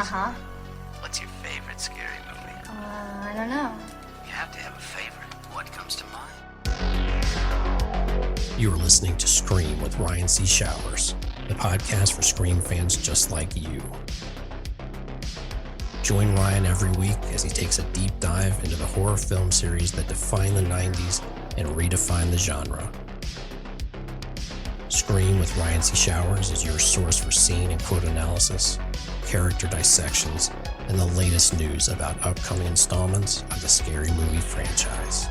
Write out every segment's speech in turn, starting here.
Uh-huh. What's your favorite scary movie? I don't know. You have to have a favorite. What comes to mind? You are listening to Scream with Ryan C. Showers, the podcast for Scream fans just like you. Join Ryan every week as he takes a deep dive into the horror film series that defined the 90s and redefined the genre. Scream with Ryan C. Showers is your source for scene and quote analysis, character dissections, and the latest news about upcoming installments of the Scary Movie franchise.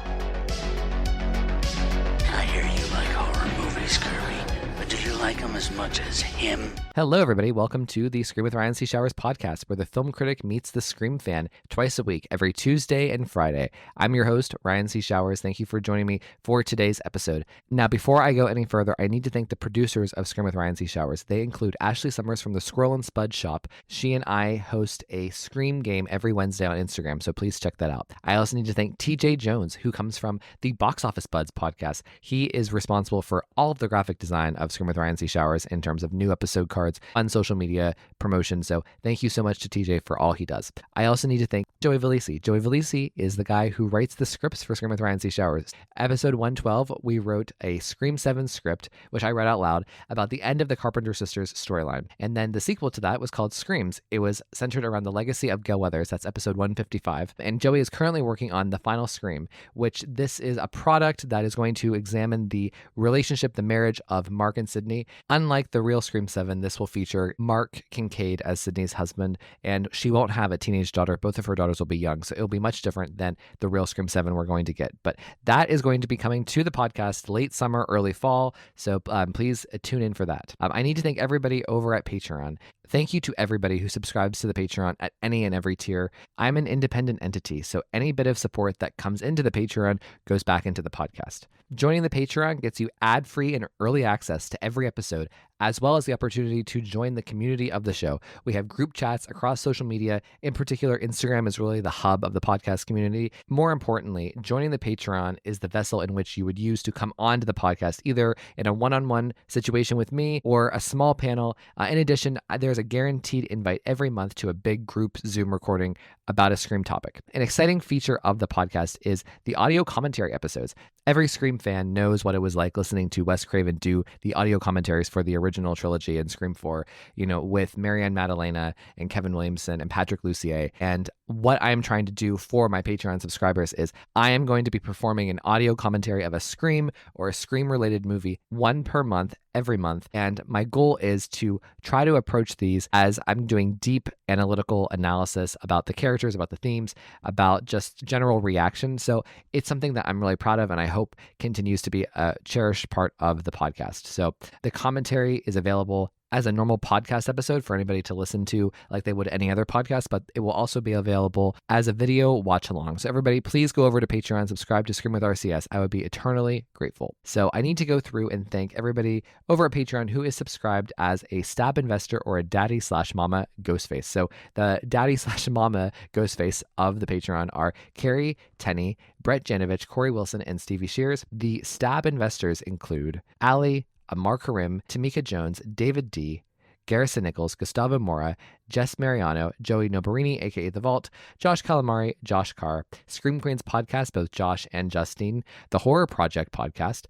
I hear you like horror movies, Kirby, but do you like them as much as him? Hello, everybody. Welcome to the Scream with Ryan C. Showers podcast, where the film critic meets the Scream fan twice a week, every Tuesday and Friday. I'm your host, Ryan C. Showers. Thank you for joining me for today's episode. Now, before I go any further, I need to thank the producers of Scream with Ryan C. Showers. They include Ashley Summers from the Squirrel and Spud Shop. She and I host a Scream game every Wednesday on Instagram, so please check that out. I also need to thank TJ Jones, who comes from the Box Office Buds podcast. He is responsible for all of the graphic design of Scream with Ryan C. Showers in terms of new episode cards on social media promotion. So thank you so much to TJ for all he does. I also need to thank Joey Valisi. Joey Valisi is the guy who writes the scripts for Scream with Ryan C. Showers. Episode 112, we wrote a Scream 7 script, which I read out loud, about the end of the Carpenter sisters storyline. And then the sequel to that was called Screams. It was centered around the legacy of Gail Weathers. That's episode 155. And Joey is currently working on the final Scream, which this is a product that is going to examine the relationship, the marriage of Mark and Sydney. Unlike the real Scream 7, this will feature Mark Kincaid as Sydney's husband, and she won't have a teenage daughter. Both of her daughters will be young, so it'll be much different than the real Scream 7 we're going to get. But that is going to be coming to the podcast late summer, early fall, so please tune in for that. I need to thank everybody over at Patreon. Thank you to everybody who subscribes to the Patreon at any and every tier. I'm an independent entity, so any bit of support that comes into the Patreon goes back into the podcast. Joining the Patreon gets you ad-free and early access to every episode, as well as the opportunity to join the community of the show. We have group chats across social media. In particular, Instagram is really the hub of the podcast community. More importantly, joining the Patreon is the vessel in which you would use to come onto the podcast, either in a one-on-one situation with me or a small panel. In addition, there's a guaranteed invite every month to a big group Zoom recording about a Scream topic. An exciting feature of the podcast is the audio commentary episodes. Every Scream fan knows what it was like listening to Wes Craven do the audio commentaries for the original trilogy in Scream 4, with Marianne Maddalena and Kevin Williamson and Patrick Lussier. And what I'm trying to do for my Patreon subscribers is I am going to be performing an audio commentary of a Scream or a Scream-related movie, one per month, every month. And my goal is to try to approach these as I'm doing deep analytical analysis about the characters, about the themes, about just general reaction. So it's something that I'm really proud of, and I hope continues to be a cherished part of the podcast. So the commentary is available as a normal podcast episode for anybody to listen to like they would any other podcast, but it will also be available as a video watch along. So everybody, please go over to Patreon, subscribe to Scream with RCS. I would be eternally grateful. So I need to go through and thank everybody over at Patreon who is subscribed as a stab investor or a daddy/mama Ghostface. So the daddy/mama Ghostface of the Patreon are Carrie Tenney, Brett Janovich, Corey Wilson, and Stevie Shears. The stab investors include Allie, Mark Harim, Tamika Jones, David D., Garrison Nichols, Gustavo Mora, Jess Mariano, Joey Nobarini, aka The Vault, Josh Calamari, Josh Carr, Scream Queens podcast, both Josh and Justine, The Horror Project podcast,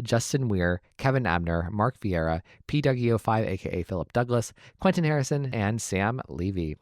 Justin Weir, Kevin Abner, Mark Vieira, PWO5, aka Philip Douglas, Quentin Harrison, and Sam Levy.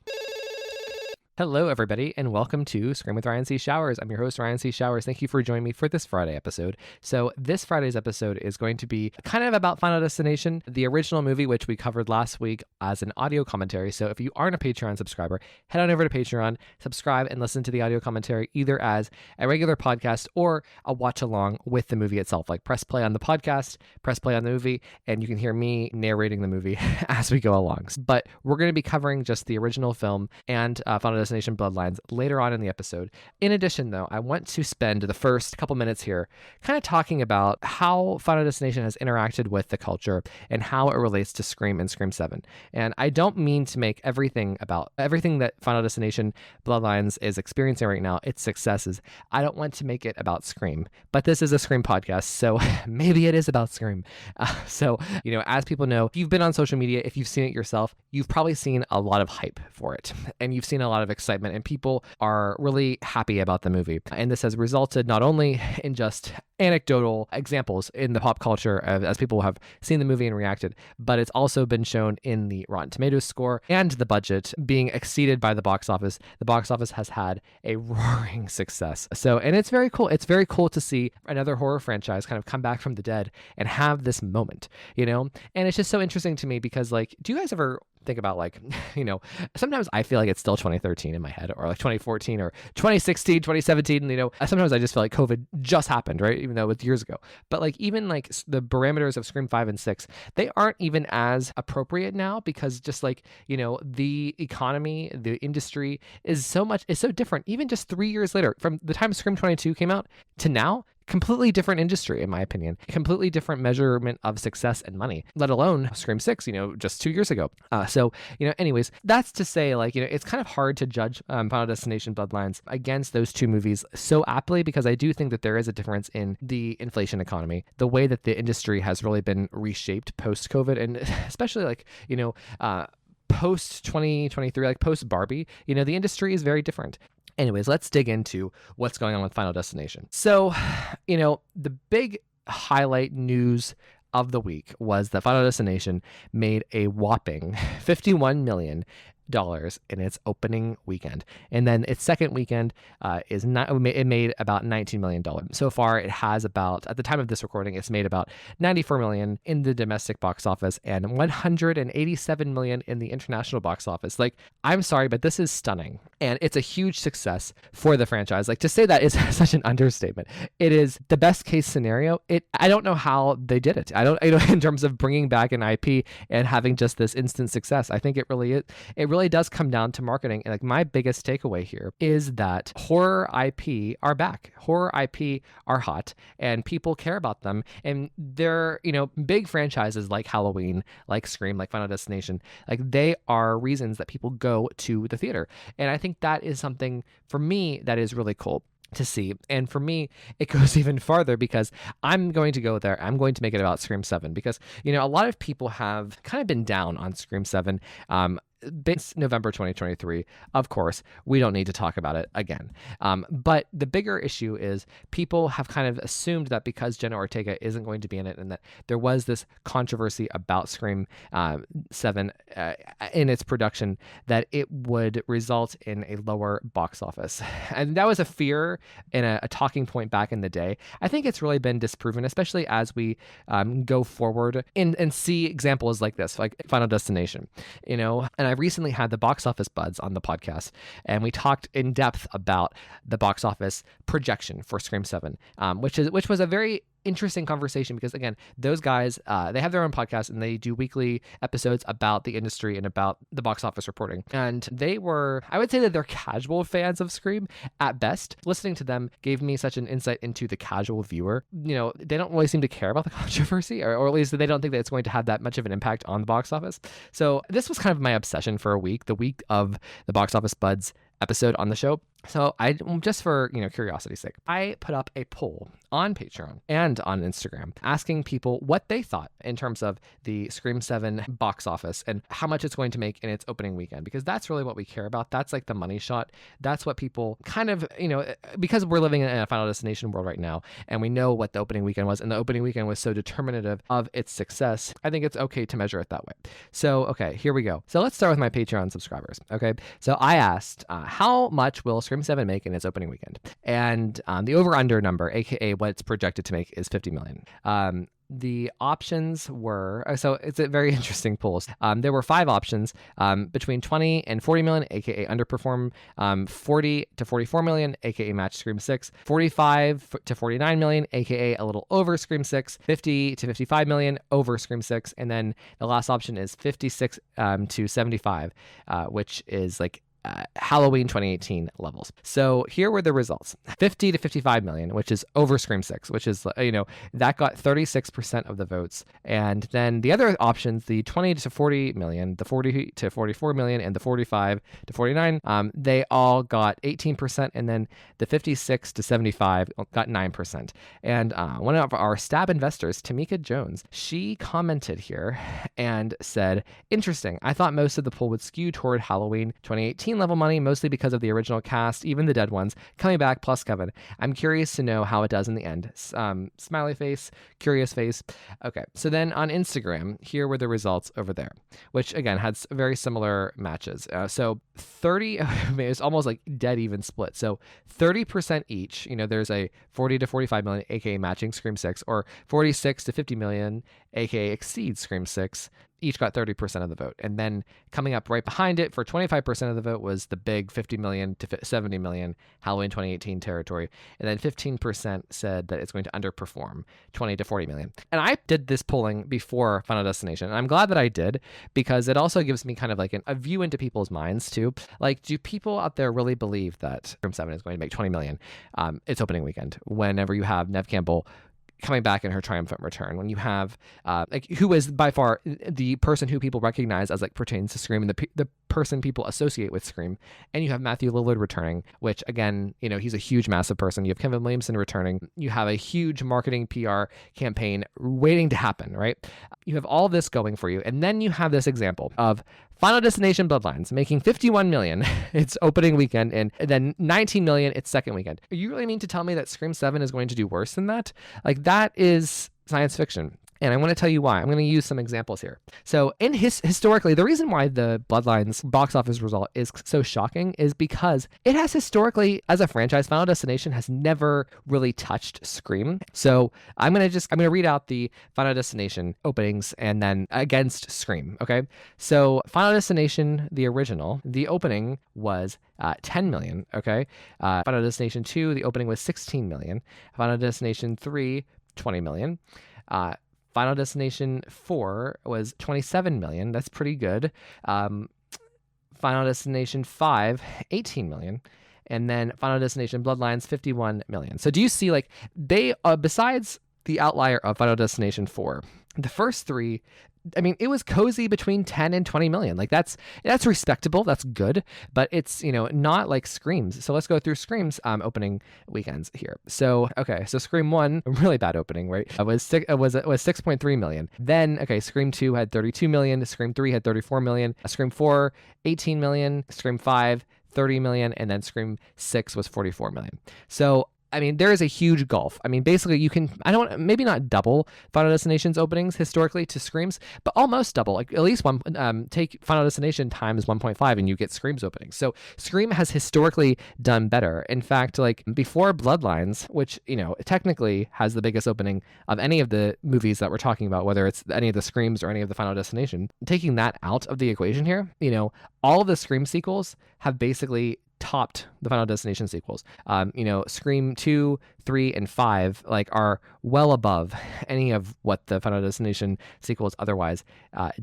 Hello, everybody, and welcome to Scream with Ryan C. Showers. I'm your host, Ryan C. Showers. Thank you for joining me for this Friday episode. So this Friday's episode is going to be kind of about Final Destination, the original movie, which we covered last week as an audio commentary. So if you aren't a Patreon subscriber, head on over to Patreon, subscribe, and listen to the audio commentary either as a regular podcast or a watch along with the movie itself. Like press play on the podcast, press play on the movie, and you can hear me narrating the movie as we go along. But we're going to be covering just the original film and Final Destination Bloodlines later on in the episode. In addition, though, I want to spend the first couple minutes here kind of talking about how Final Destination has interacted with the culture and how it relates to Scream and Scream 7. And I don't mean to make everything that Final Destination Bloodlines is experiencing right now, its successes. I don't want to make it about Scream, but this is a Scream podcast, so maybe it is about Scream. So, as people know, if you've been on social media, if you've seen it yourself, you've probably seen a lot of hype for it, and you've seen a lot of excitement, and people are really happy about the movie. And this has resulted not only in just anecdotal examples in the pop culture as people have seen the movie and reacted, but it's also been shown in the Rotten Tomatoes score and the budget being exceeded by the box office. The box office has had a roaring success. So, and it's very cool. It's very cool to see another horror franchise kind of come back from the dead and have this moment, and it's just so interesting to me because, do you guys ever think about sometimes I feel like it's still 2013 in my head, or 2014 or 2016, 2017, sometimes I just feel like COVID just happened, right? Even though it was years ago. But even the parameters of Scream 5 and 6, they aren't even as appropriate now because just the economy, the industry is so different. Even just 3 years later, from the time Scream 22 came out to now, completely different industry, in my opinion. Completely different measurement of success and money, let alone Scream 6, just 2 years ago. Anyways, that's to say, it's kind of hard to judge Final Destination Bloodlines against those two movies so aptly because I do think that there is a difference in the inflation economy, the way that the industry has really been reshaped post-COVID, and especially post 2023, post Barbie, the industry is very different. Anyways, let's dig into what's going on with Final Destination. So, the big highlight news of the week was that Final Destination made a whopping $51 million in its opening weekend, and then its second weekend it made about $19 million. So far, it has about, at the time of this recording, it's made about $94 million in the domestic box office and $187 million in the international box office. I'm sorry, but this is stunning, and it's a huge success for the franchise. To say that is such an understatement. It is the best case scenario. I don't know how they did it. I don't, in terms of bringing back an IP and having just this instant success. I think it really is. It really does come down to marketing. And my biggest takeaway here is that horror IP are back. Horror IP are hot and people care about them. And they're, big franchises like Halloween, like Scream, like Final Destination, they are reasons that people go to the theater. And I think that is something for me that is really cool to see. And for me, it goes even farther because I'm going to go there. I'm going to make it about Scream 7 because, a lot of people have kind of been down on Scream 7. Since November 2023, of course, we don't need to talk about it again. But the bigger issue is people have kind of assumed that because Jenna Ortega isn't going to be in it and that there was this controversy about Scream 7 in its production, that it would result in a lower box office. And that was a fear and a talking point back in the day. I think it's really been disproven, especially as we go forward and see examples like this, like Final Destination, and I recently had the box office buds on the podcast, and we talked in depth about the box office projection for Scream 7, which was a very interesting conversation because, again, those guys, they have their own podcast and they do weekly episodes about the industry and about the box office reporting. And I would say that they're casual fans of Scream at best. Listening to them gave me such an insight into the casual viewer. They don't really seem to care about the controversy, or at least they don't think that it's going to have that much of an impact on the box office. So this was kind of my obsession for a week, the week of the box office buds episode on the show. So I just for curiosity's sake, I put up a poll on Patreon and on Instagram asking people what they thought in terms of the Scream 7 box office and how much it's going to make in its opening weekend, because that's really what we care about. That's the money shot. That's what people kind of, because we're living in a Final Destination world right now and we know what the opening weekend was, and the opening weekend was so determinative of its success, I think it's okay to measure it that way. So, okay, here we go. So let's start with my Patreon subscribers. Okay. So I asked, how much will Scream 7 make in its opening weekend? And the over-under number, aka what it's projected to make, is 50 million. The options were, so it's a very interesting polls. There were 5 options between 20 and 40 million, aka underperform, 40 to 44 million, aka match Scream 6, 45 to 49 million, aka a little over Scream 6, 50 to 55 million, over Scream 6, and then the last option is 56 to 75, which is Halloween 2018 levels. So here were the results: 50 to 55 million, which is over Scream 6, which is, that got 36% of the votes. And then the other options, the 20 to 40 million, the 40 to 44 million, and the 45 to 49, they all got 18%. And then the 56 to 75 got 9%. And one of our stab investors, Tamika Jones, she commented here and said, interesting. I thought most of the poll would skew toward Halloween 2018 level money, mostly because of the original cast, even the dead ones, coming back plus Kevin. I'm curious to know how it does in the end. Smiley face, curious face. Okay, so then on Instagram, here were the results over there, which again had very similar matches. So 30, it's almost like dead even split. So 30% each, there's a 40 to 45 million, aka matching Scream 6, or 46 to 50 million, aka exceeds Scream 6. Each got 30% of the vote. And then coming up right behind it for 25% of the vote was the big 50 million to 70 million Halloween 2018 territory. And then 15% said that it's going to underperform 20 to 40 million. And I did this polling before Final Destination. And I'm glad that I did, because it also gives me kind of like a view into people's minds too. Like, do people out there really believe that Scream 7 is going to make 20 million its opening weekend, whenever you have Neve Campbell coming back in her triumphant return, when you have who is by far the person who people recognize as pertains to Scream, and the person people associate with Scream, and you have Matthew Lillard returning, which again, he's a huge, massive person. You have Kevin Williamson returning. You have a huge marketing PR campaign waiting to happen, right? You have all this going for you, and then you have this example of Final Destination Bloodlines making 51 million its opening weekend, and then 19 million its second weekend. You really mean to tell me that Scream 7 is going to do worse than that? That is science fiction. And I want to tell you why. I'm going to use some examples here. So historically, the reason why the Bloodlines box office result is so shocking is because it has historically, as a franchise, Final Destination has never really touched Scream. So I'm going to read out the Final Destination openings and then against Scream. Okay. So Final Destination, the original, the opening was 10 million. Okay. Final Destination 2, the opening was 16 million. Final Destination 3, 20 million. Final Destination 4 was 27 million. That's pretty good. Final Destination 5, 18 million. And then Final Destination Bloodlines, 51 million. So do you see, they, besides the outlier of Final Destination 4, the first three, it was cozy between 10 and 20 million. That's respectable. That's good. But it's, not like Screams. So let's go through Scream's opening weekends here. So, okay. So Scream 1, really bad opening, right? It was 6.3 million. Then, okay, Scream 2 had 32 million. Scream 3 had 34 million. Scream 4, 18 million. Scream 5, 30 million. And then Scream 6 was 44 million. So, there is a huge gulf. Basically you can, maybe not double Final Destination's openings historically to Scream's, but almost double, at least take Final Destination times 1.5 and you get Scream's openings. So Scream has historically done better. In fact, before Bloodlines, which, technically has the biggest opening of any of the movies that we're talking about, whether it's any of the Screams or any of the Final Destination, taking that out of the equation here, all of the Scream sequels have basically topped the Final Destination sequels. Scream 2, 3, and 5 are well above any of what the Final Destination sequels otherwise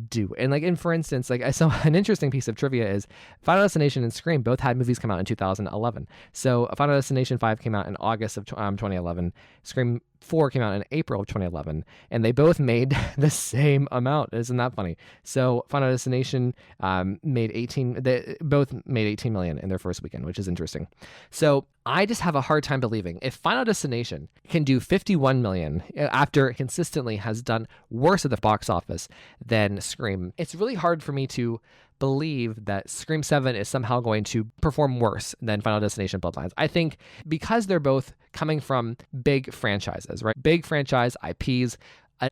do. And for instance, so an interesting piece of trivia is Final Destination and Scream both had movies come out in 2011. So Final Destination 5 came out in August of 2011. Scream 4 came out in April of 2011, and they both made the same amount. Isn't that funny? So Final Destination they both made 18 million in their first weekend, which is interesting. So I just have a hard time believing if Final Destination can do 51 million after it consistently has done worse at the box office than Scream. It's really hard for me to believe that Scream 7 is somehow going to perform worse than Final Destination Bloodlines. I think because they're both coming from big franchises, right? Big franchise IPs,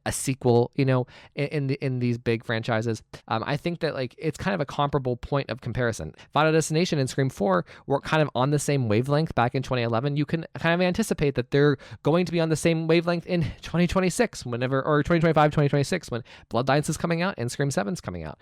a sequel, in these big franchises. I think that it's kind of a comparable point of comparison. Final Destination and Scream 4 were kind of on the same wavelength back in 2011. You can kind of anticipate that they're going to be on the same wavelength in 2026, or 2025, 2026, when Bloodlines is coming out and Scream 7 is coming out.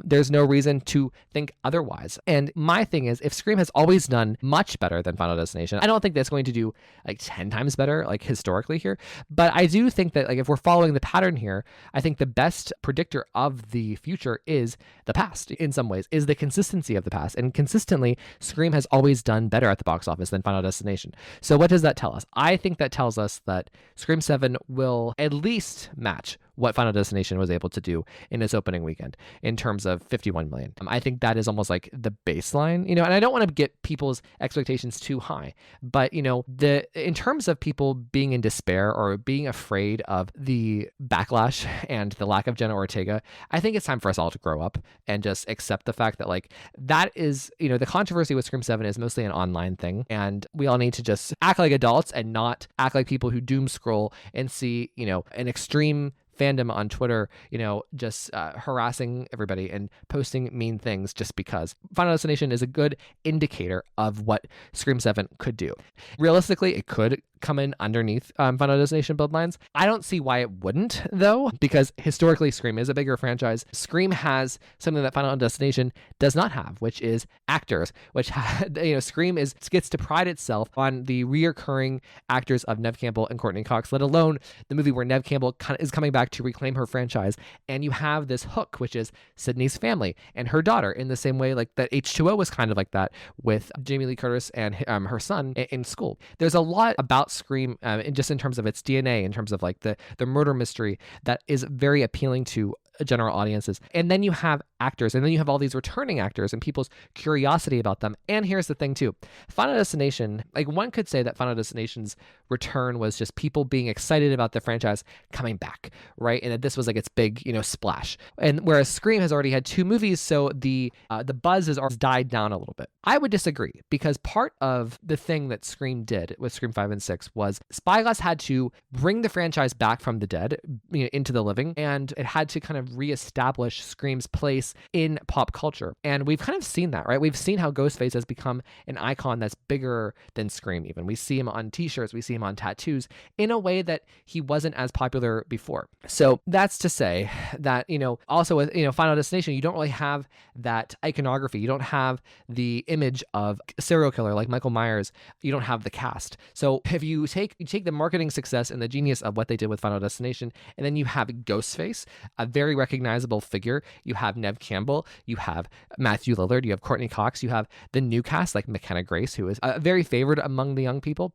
There's no reason to think otherwise. And my thing is, if Scream has always done much better than Final Destination, I don't think that's going to do 10 times better, historically here. But I do think that if we're following following the pattern here, I think the best predictor of the future is the past in some ways, is the consistency of the past. And consistently, Scream has always done better at the box office than Final Destination. So what does that tell us? I think that tells us that Scream 7 will at least match what Final Destination was able to do in its opening weekend in terms of 51 million. I think that is almost like the baseline, and I don't want to get people's expectations too high, but in terms of people being in despair or being afraid of the backlash and the lack of Jenna Ortega, I think it's time for us all to grow up and just accept the fact that that is, the controversy with Scream 7 is mostly an online thing, and we all need to just act like adults and not act like people who doom scroll and see, an extreme fandom on Twitter, just harassing everybody and posting mean things just because. Final Destination is a good indicator of what Scream 7 could do. Realistically, it could come in underneath Final Destination Bloodlines. I don't see why it wouldn't, though, because historically Scream is a bigger franchise. Scream has something that Final Destination does not have, which is actors, which Scream gets to pride itself on the reoccurring actors of Neve Campbell and Courtney Cox, let alone the movie where Neve Campbell is coming back to reclaim her franchise. And you have this hook, which is Sydney's family and her daughter, in the same way like that H2O was kind of like that with Jamie Lee Curtis and her son in school. There's a lot about Scream, just in terms of its DNA, in terms of like the murder mystery, that is very appealing to general audiences. And then you have actors, and then you have all these returning actors and people's curiosity about them. And here's the thing too, Final Destination, like one could say that Final Destination's return was just people being excited about the franchise coming back, right? And that this was like its big, splash. And whereas Scream has already had 2 movies, so the buzz has died down a little bit. I would disagree, because part of the thing that Scream did with Scream 5 and 6 was Spyglass had to bring the franchise back from the dead, into the living, and it had to kind of reestablish Scream's place in pop culture. And we've kind of seen that, right? We've seen how Ghostface has become an icon that's bigger than Scream even. We see him on t-shirts, we see him on tattoos in a way that he wasn't as popular before. So that's to say that, also with, Final Destination, you don't really have that iconography. You don't have the image of a serial killer like Michael Myers. You don't have the cast. So if you take the marketing success and the genius of what they did with Final Destination, and then you have Ghostface, a very recognizable figure. You have Neve Campbell, you have Matthew Lillard, you have Courtney Cox, you have the new cast like McKenna Grace, who is very favored among the young people.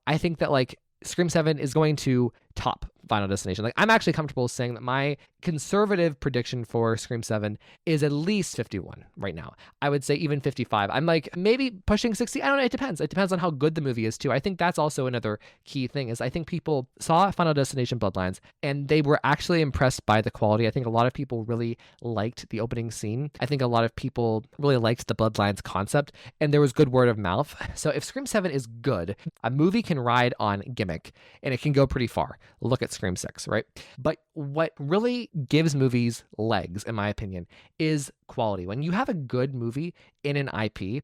I think that Scream 7 is going to top Final Destination. I'm actually comfortable saying that my conservative prediction for Scream 7 is at least 51 right now. I would say even 55. I'm maybe pushing 60. I don't know. It depends. It depends on how good the movie is too. I think that's also another key thing, is I think people saw Final Destination Bloodlines and they were actually impressed by the quality. I think a lot of people really liked the opening scene. I think a lot of people really liked the Bloodlines concept, and there was good word of mouth. So if Scream 7 is good, a movie can ride on gimmick and it can go pretty far. Look at Scream 6, right? But what really gives movies legs, in my opinion, is quality. When you have a good movie in an IP,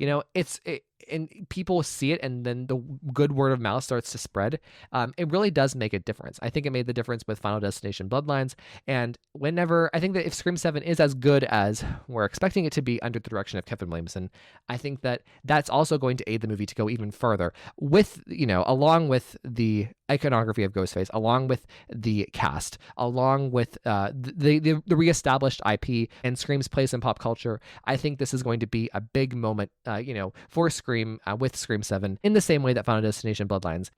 and people see it, and then the good word of mouth starts to spread, it really does make a difference. I think it made the difference with Final Destination Bloodlines, and I think that if Scream 7 is as good as we're expecting it to be under the direction of Kevin Williamson, I think that that's also going to aid the movie to go even further with, along with the iconography of Ghostface, along with the cast, along with the reestablished IP and Scream's place in pop culture. I think this is going to be a big moment, for Scream with Scream 7, in the same way that Final Destination Bloodlines.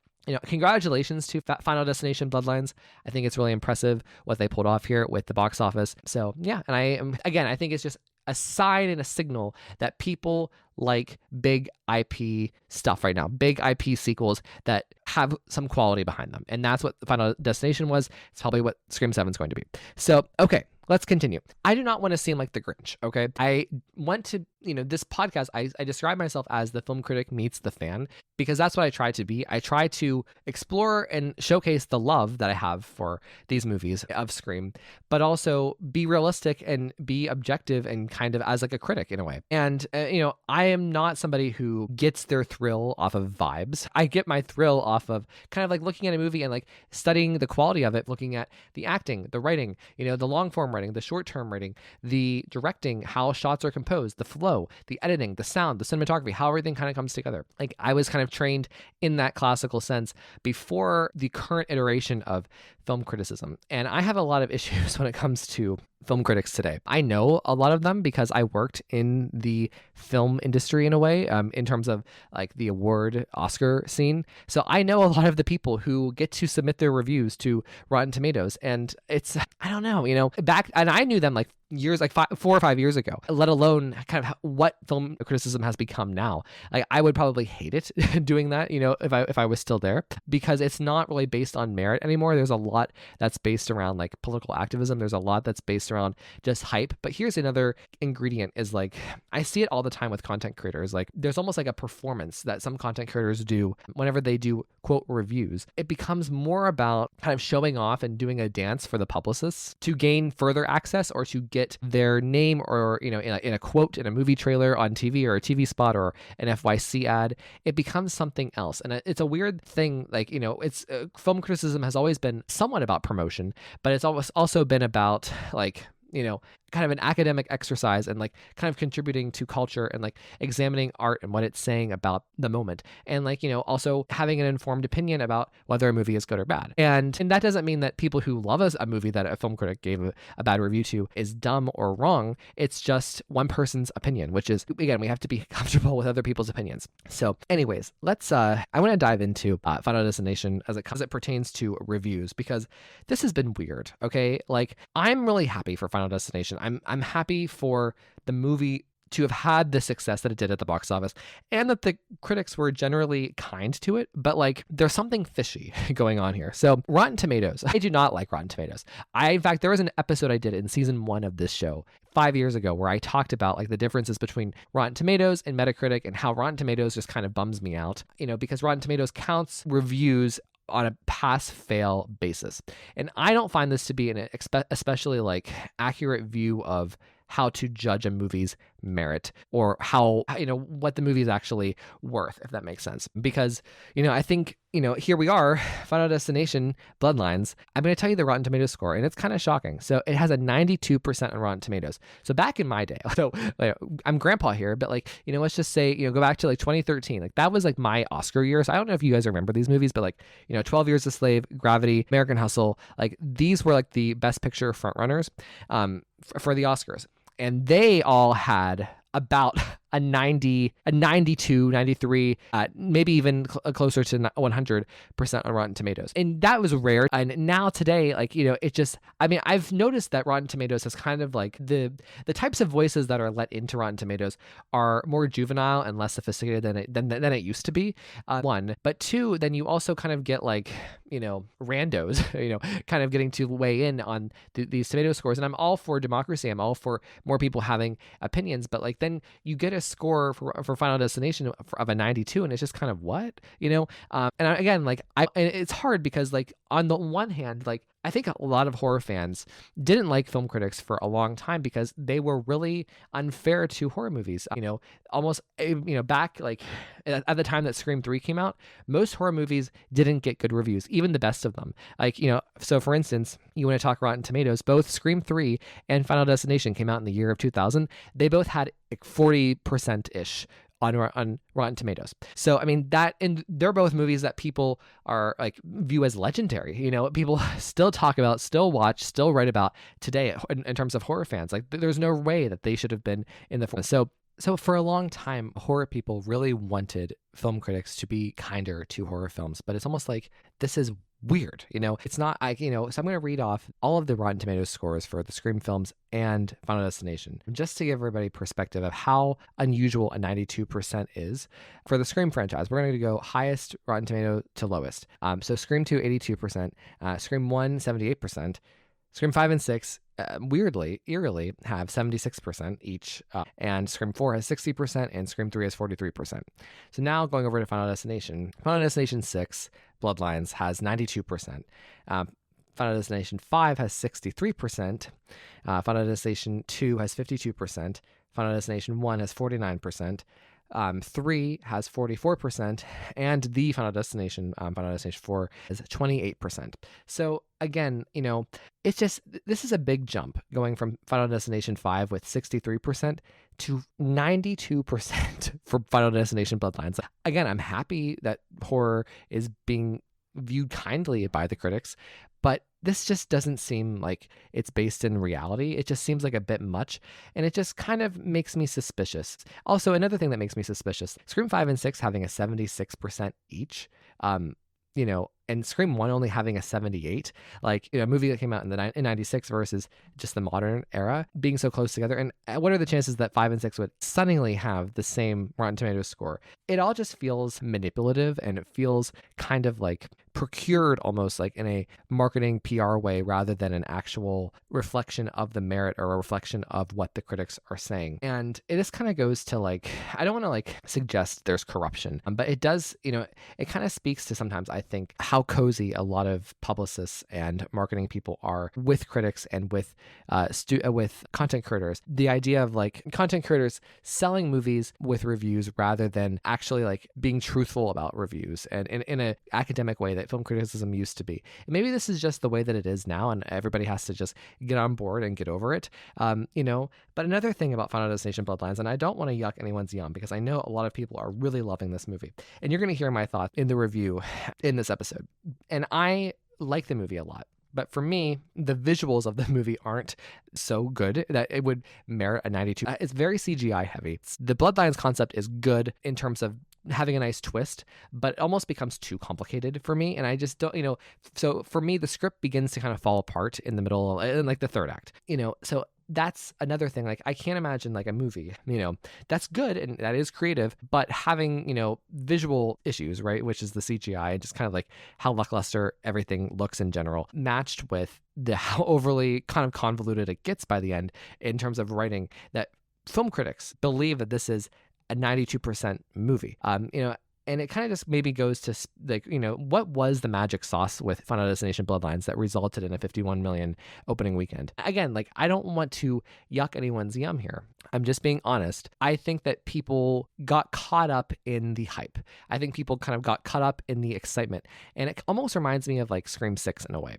Congratulations to Final Destination Bloodlines. I think it's really impressive what they pulled off here with the box office. So yeah, and I think it's just a sign and a signal that people like big IP stuff right now, big IP sequels that have some quality behind them. And that's what Final Destination was. It's probably what Scream 7 is going to be. So, okay, let's continue. I do not want to seem like the Grinch, okay? I want to, this podcast, I describe myself as the film critic meets the fan, because that's what I try to be. I try to explore and showcase the love that I have for these movies of Scream, but also be realistic and be objective and kind of as like a critic in a way. And, I am not somebody who gets their thrill off of vibes. I get my thrill off of kind of like looking at a movie and like studying the quality of it, looking at the acting, the writing, the long form writing, the short term writing, the directing, how shots are composed, the flow, the editing, the sound, the cinematography, how everything kind of comes together. Like I was kind of trained in that classical sense before the current iteration of film criticism. And I have a lot of issues when it comes to film critics today. I know a lot of them because I worked in the film industry in a way, in terms of like the award Oscar scene. So I know a lot of the people who get to submit their reviews to Rotten Tomatoes. And it's, I don't know, back, and I knew them like years, like 4 or 5 years ago, let alone kind of what film criticism has become now. Like I would probably hate it doing that, if I was still there, because it's not really based on merit anymore. There's a lot that's based around like political activism. There's a lot that's based around just hype. But here's another ingredient is like, I see it all the time with content creators. Like there's almost like a performance that some content creators do whenever they do quote reviews. It becomes more about kind of showing off and doing a dance for the publicists to gain further access or to get their name or, in a quote in a movie trailer on TV or a TV spot or an FYC ad. It becomes something else. And it's a weird thing. Like, it's film criticism has always been somewhat about promotion, but it's always also been about like, kind of an academic exercise and like kind of contributing to culture and like examining art and what it's saying about the moment. And like, also having an informed opinion about whether a movie is good or bad. And that doesn't mean that people who love a movie that a film critic gave a bad review to is dumb or wrong. It's just one person's opinion, which is, again, we have to be comfortable with other people's opinions. So anyways, I want to dive into Final Destination as it pertains to reviews, because this has been weird. Okay. Like I'm really happy for Final Destination. I'm happy for the movie to have had the success that it did at the box office and that the critics were generally kind to it, but like there's something fishy going on here. So Rotten Tomatoes, I do not like Rotten Tomatoes. In fact, there was an episode I did in season 1 of this show 5 years ago where I talked about like the differences between Rotten Tomatoes and Metacritic and how Rotten Tomatoes just kind of bums me out, because Rotten Tomatoes counts reviews on a pass-fail basis. And I don't find this to be an especially like accurate view of how to judge a movie's merit or how, what the movie is actually worth, if that makes sense. Because, I think, here we are, Final Destination, Bloodlines. I'm going to tell you the Rotten Tomatoes score, and it's kind of shocking. So it has a 92% on Rotten Tomatoes. So back in my day, so I'm grandpa here, but like, let's just say, go back to like 2013. Like that was like my Oscar years. I don't know if you guys remember these movies, but like, 12 Years a Slave, Gravity, American Hustle, like these were like the best picture frontrunners for the Oscars. And they all had about a 90, a 92, 93, maybe even closer to 100% on Rotten Tomatoes. And that was rare. And now today, like, it just, I've noticed that Rotten Tomatoes has kind of like the types of voices that are let into Rotten Tomatoes are more juvenile and less sophisticated than it used to be. One, but two, then you also kind of get like, randos, kind of getting to weigh in on these tomato scores. And I'm all for democracy. I'm all for more people having opinions, but like then you get a score for Final Destination of a 92, and it's just kind of what, and again, like and it's hard because like on the one hand, like I think a lot of horror fans didn't like film critics for a long time because they were really unfair to horror movies. Almost, back like at the time that Scream 3 came out, most horror movies didn't get good reviews, even the best of them. Like, so for instance, you want to talk Rotten Tomatoes, both Scream 3 and Final Destination came out in the year of 2000. They both had like 40%-ish on Rotten Tomatoes. So, and they're both movies that people are like view as legendary, people still talk about, still watch, still write about today in terms of horror fans. Like there's no way that they should have been in the front. So for a long time, horror people really wanted film critics to be kinder to horror films, but it's almost like this is weird, it's not, so I'm going to read off all of the Rotten Tomatoes scores for the Scream films and Final Destination, just to give everybody perspective of how unusual a 92% is. For the Scream franchise, we're going to go highest Rotten Tomato to lowest. So Scream 2, 82%, Scream 1, 78%, Scream 5 and 6, eerily, have 76% each, and Scream 4 has 60%, and Scream 3 has 43%. So now going over to Final Destination. Final Destination 6, Bloodlines, has 92%. Final Destination 5 has 63%. Final Destination 2 has 52%. Final Destination 1 has 49%. 3 has 44%, and the Final Destination 4 is 28%. So again, it's just, this is a big jump going from Final Destination 5 with 63% to 92% for Final Destination Bloodlines. Again, I'm happy that horror is being viewed kindly by the critics, but this just doesn't seem like it's based in reality. It just seems like a bit much, and it just kind of makes me suspicious. Also, another thing that makes me suspicious, Scream 5 and 6 having a 76% each, and Scream 1 only having a 78, like, a movie that came out in 96 versus just the modern era being so close together. And what are the chances that 5 and 6 would stunningly have the same Rotten Tomatoes score? It all just feels manipulative, and it feels kind of like procured almost like in a marketing PR way rather than an actual reflection of the merit or a reflection of what the critics are saying. And it just kind of goes to like, I don't want to like suggest there's corruption, but it does, it kind of speaks to sometimes, I think, how cozy a lot of publicists and marketing people are with critics and with content creators. The idea of like content creators selling movies with reviews rather than actually like being truthful about reviews and in an academic way that film criticism used to be. And maybe this is just the way that it is now, and everybody has to just get on board and get over it. But another thing about Final Destination Bloodlines, and I don't want to yuck anyone's yum because I know a lot of people are really loving this movie, and you're going to hear my thoughts in the review in this episode. And I like the movie a lot. But for me, the visuals of the movie aren't so good that it would merit a 92. It's very CGI heavy. The Bloodlines concept is good in terms of having a nice twist, but it almost becomes too complicated for me. And I just don't, so for me, the script begins to kind of fall apart in the middle, in like the third act, so that's another thing. Like, I can't imagine like a movie, that's good and that is creative, but having, visual issues, right? Which is the CGI and just kind of like how lackluster everything looks in general, matched with how overly kind of convoluted it gets by the end in terms of writing, that film critics believe that this is a 92% movie. And it kind of just maybe goes to like, what was the magic sauce with Final Destination Bloodlines that resulted in a 51 million opening weekend? Again, like, I don't want to yuck anyone's yum here. I'm just being honest. I think that people got caught up in the hype. I think people kind of got caught up in the excitement. And it almost reminds me of like Scream 6 in a way.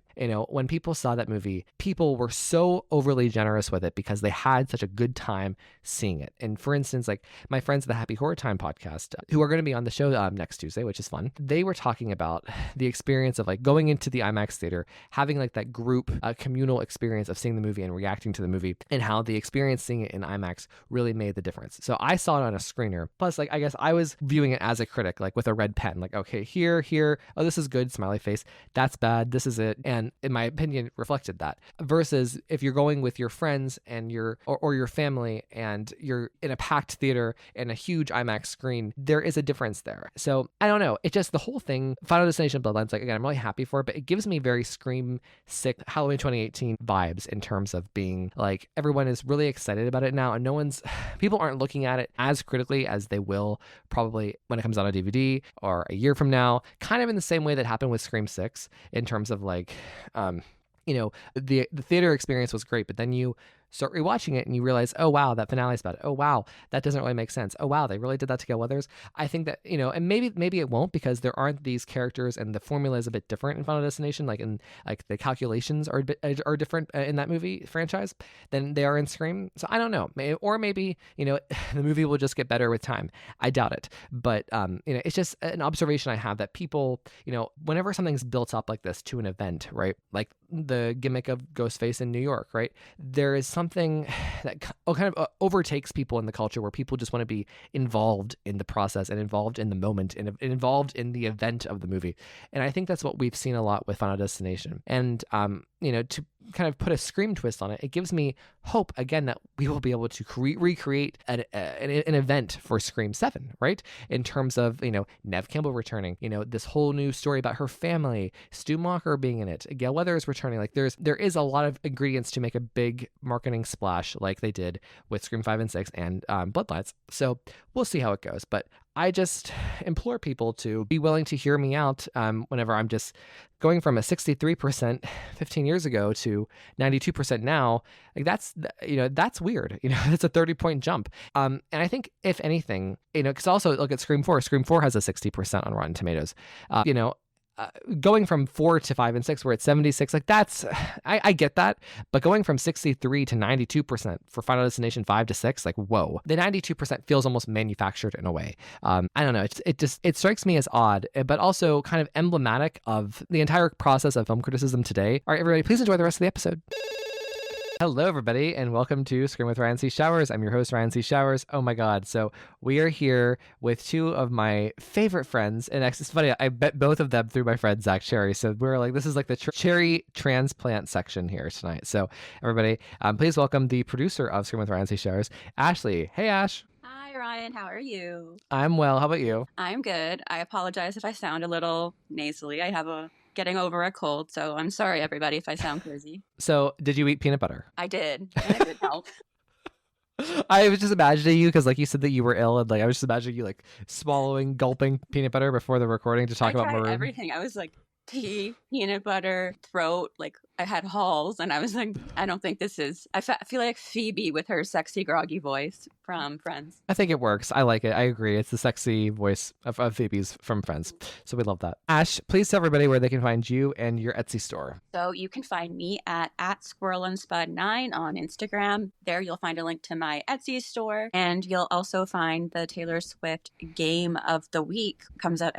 When people saw that movie, people were so overly generous with it because they had such a good time seeing it. And for instance, like my friends at the Happy Horror Time podcast, who are going to be on the show next Tuesday, which is fun, they were talking about the experience of like going into the IMAX theater, having like that group communal experience of seeing the movie and reacting to the movie, and how the experience seeing it in IMAX really made the difference. So I saw it on a screener. Plus, like, I guess I was viewing it as a critic, like with a red pen, like, okay, here, oh, this is good, smiley face. That's bad. This is it. And in my opinion, reflected that. Versus if you're going with your friends and your family and you're in a packed theater and a huge IMAX screen, there is a difference there. So I don't know. It just, the whole thing, Final Destination Bloodlines, like, again, I'm really happy for it, but it gives me very Scream 6 Halloween 2018 vibes in terms of being like, everyone is really excited about it now, and people aren't looking at it as critically as they will probably when it comes out on DVD or a year from now, kind of in the same way that happened with Scream 6 in terms of like, the theater experience was great, but then you start rewatching it and you realize, oh wow, that finale is bad. Oh wow, that doesn't really make sense. Oh wow, they really did that to Gale Weathers. I think that, and maybe it won't, because there aren't these characters and the formula is a bit different in Final Destination. Like the calculations are different in that movie franchise than they are in Scream. So I don't know. Or maybe, the movie will just get better with time. I doubt it. But, it's just an observation I have that people, whenever something's built up like this to an event, right? Like the gimmick of Ghostface in New York, right? There is something that kind of overtakes people in the culture where people just want to be involved in the process and involved in the moment and involved in the event of the movie. And I think that's what we've seen a lot with Final Destination. And, to kind of put a Scream twist on it, it gives me hope, again, that we will be able to recreate an event for Scream 7, right? In terms of, Neve Campbell returning, this whole new story about her family, Stu Macher being in it, Gale Weathers returning. Like there is a lot of ingredients to make a big marketing splash like they did with Scream 5 and 6 and Bloodlines. So we'll see how it goes. But I just implore people to be willing to hear me out whenever I'm just going from a 63% 15 years ago to 92% now. Like that's weird. That's a 30-point jump. And I think if anything, because also look at Scream 4. Scream 4 has a 60% on Rotten Tomatoes. going from 4 to 5 and 6, where it's 76, like that's, I get that, but going from 63 to 92% for Final Destination 5 to 6, like whoa, the 92% feels almost manufactured in a way. I don't know, it strikes me as odd, but also kind of emblematic of the entire process of film criticism today. All right, everybody, please enjoy the rest of the episode. Hello, everybody, and welcome to Scream with Ryan C. Showers. I'm your host, Ryan C. Showers. Oh my God. So we are here with two of my favorite friends. And it's funny, I bet both of them through my friend, Zach Cherry. So we're like, this is like the cherry transplant section here tonight. So everybody, please welcome the producer of Scream with Ryan C. Showers, Ashley. Hey, Ash. Hi, Ryan. How are you? I'm well. How about you? I'm good. I apologize if I sound a little nasally. I have getting over a cold, so I'm sorry, everybody, if I sound crazy. So did you eat peanut butter? I did. And it did help. I was just imagining you, because like you said that you were ill, and like I was just imagining you like swallowing, gulping peanut butter before the recording to talk about I tried Maroon. everything. I was like, tea, peanut butter, throat. Like I had halls, and I was like, I don't think this is. I feel like Phoebe with her sexy, groggy voice from Friends. I think it works. I like it. I agree. It's the sexy voice of Phoebe's from Friends. So we love that. Ash, please tell everybody where they can find you and your Etsy store. So you can find me at squirrelandspud9 on Instagram. There you'll find a link to my Etsy store, and you'll also find the Taylor Swift Game of the Week. Comes out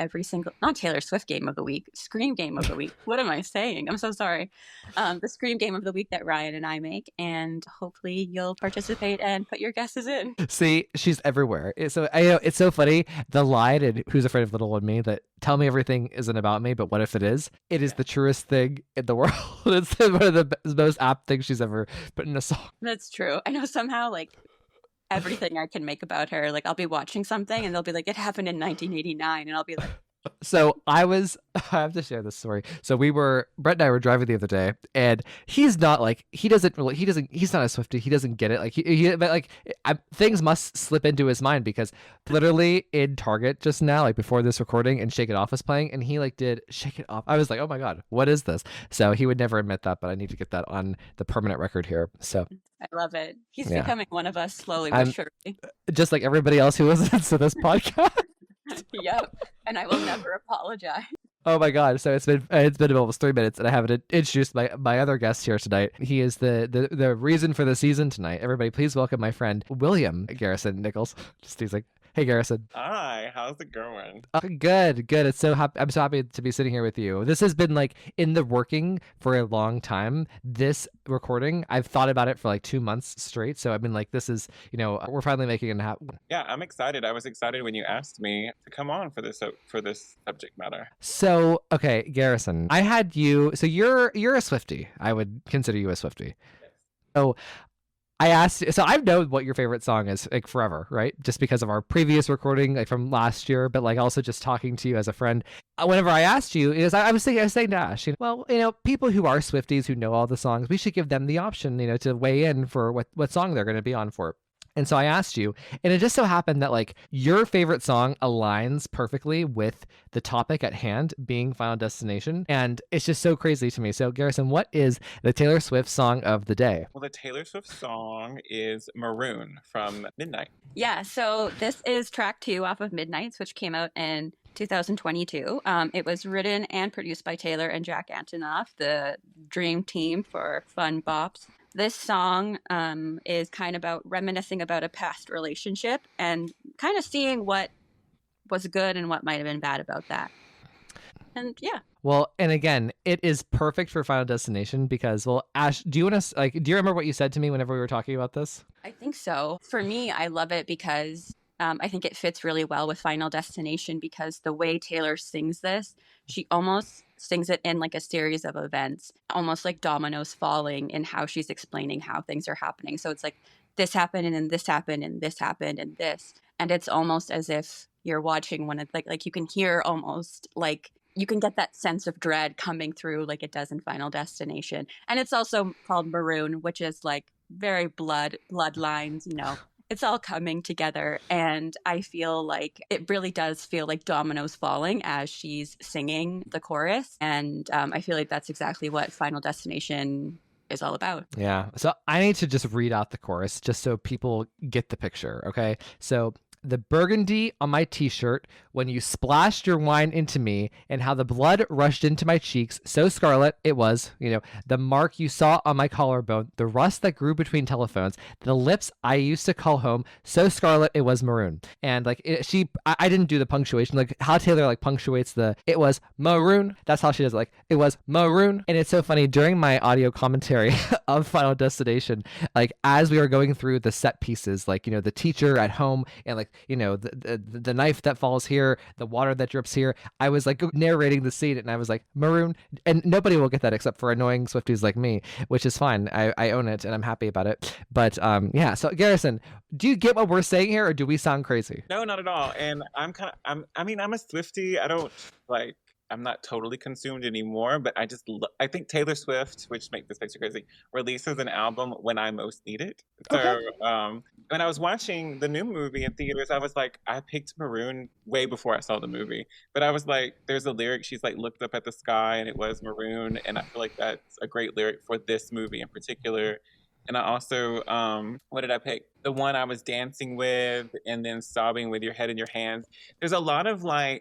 not Taylor Swift Game of the Week, Scream Game of the Week. What am I saying? I'm so sorry. The Scream Game of the Week that Ryan and I make, and hopefully you'll participate and put your guesses in. See, she's everywhere. So I know it's so funny. The line in Who's Afraid of Little One Me, that tell me everything isn't about me, but what if it is? It is the truest thing in the world. It's one of the most apt things she's ever put in a song. That's true. I know somehow like everything I can make about her, like I'll be watching something and they'll be like, it happened in 1989, and I'll be like, So I have to share this story. So Brett and I were driving the other day, and he's not like, he's not a Swiftie. He doesn't get it. Like but like things must slip into his mind, because literally in Target just now, like before this recording, and Shake It Off was playing, and he like did Shake It Off. I was like, oh my God, what is this? So he would never admit that, but I need to get that on the permanent record here. So I love it. He's becoming one of us slowly but surely. Just like everybody else who listens to this podcast. Yep, and I will never apologize. Oh my God! So it's been almost 3 minutes, and I haven't introduced my other guest here tonight. He is the reason for the season tonight. Everybody, please welcome my friend William Garrison Nichols. Just he's like, hey Garrison. Hi, how's it going? Good. I'm so happy to be sitting here with you. This has been like in the working for a long time. This recording, I've thought about it for like 2 months straight. So I've been like, this is, we're finally making it happen. Yeah, I'm excited. I was excited when you asked me to come on for this subject matter. So, okay, Garrison, I had you. So you're a Swiftie. I would consider you a Swiftie. So I asked you, so I've known what your favorite song is like forever, right? Just because of our previous recording, like from last year, but like also just talking to you as a friend. Whenever I asked you, I was saying to Ash, well, people who are Swifties who know all the songs, we should give them the option, to weigh in for what song they're going to be on for. And so I asked you, and it just so happened that like your favorite song aligns perfectly with the topic at hand, being Final Destination. And it's just so crazy to me. So Garrison, what is the Taylor Swift song of the day? Well, the Taylor Swift song is Maroon from Midnight. Yeah, so this is track 2 off of Midnights, which came out in 2022. It was written and produced by Taylor and Jack Antonoff, the dream team for fun bops. This song is kind of about reminiscing about a past relationship and kind of seeing what was good and what might have been bad about that. And yeah. Well, and again, it is perfect for Final Destination because, well, Ash, do you remember what you said to me whenever we were talking about this? I think so. For me, I love it because I think it fits really well with Final Destination, because the way Taylor sings this, she almost sings it in like a series of events, almost like dominoes falling in how she's explaining how things are happening. So it's like this happened and then this happened and this happened and this. And it's almost as if you're watching one of like you can hear almost like you can get that sense of dread coming through like it does in Final Destination. And it's also called Maroon, which is like very bloodlines, it's all coming together. And I feel like it really does feel like dominoes falling as she's singing the chorus. And I feel like that's exactly what Final Destination is all about. Yeah. So I need to just read out the chorus just so people get the picture. Okay. So the burgundy on my t-shirt when you splashed your wine into me, and how the blood rushed into my cheeks, so scarlet it was, the mark you saw on my collarbone, the rust that grew between telephones, the lips I used to call home, so scarlet it was maroon. And like I didn't do the punctuation, like how Taylor like punctuates it was maroon. That's how she does it, like it was maroon. And it's so funny, during my audio commentary of Final Destination, like as we were going through the set pieces, like the teacher at home, and like the knife that falls here, the water that drips here, I was like narrating the scene, and I was like maroon, and nobody will get that except for annoying Swifties like me, which is fine. I own it and I'm happy about it. But yeah, so Garrison, do you get what we're saying here, or do we sound crazy? No, not at all. And I'm a Swiftie. I'm not totally consumed anymore, but I think Taylor Swift, which makes this picture crazy, releases an album when I most need it. So Okay. when I was watching the new movie in theaters, I was like, I picked Maroon way before I saw the movie. But I was like, there's a lyric, she's like, looked up at the sky and it was maroon. And I feel like that's a great lyric for this movie in particular. And I also, what did I pick? The one I was dancing with, and then sobbing with your head in your hands. There's a lot of I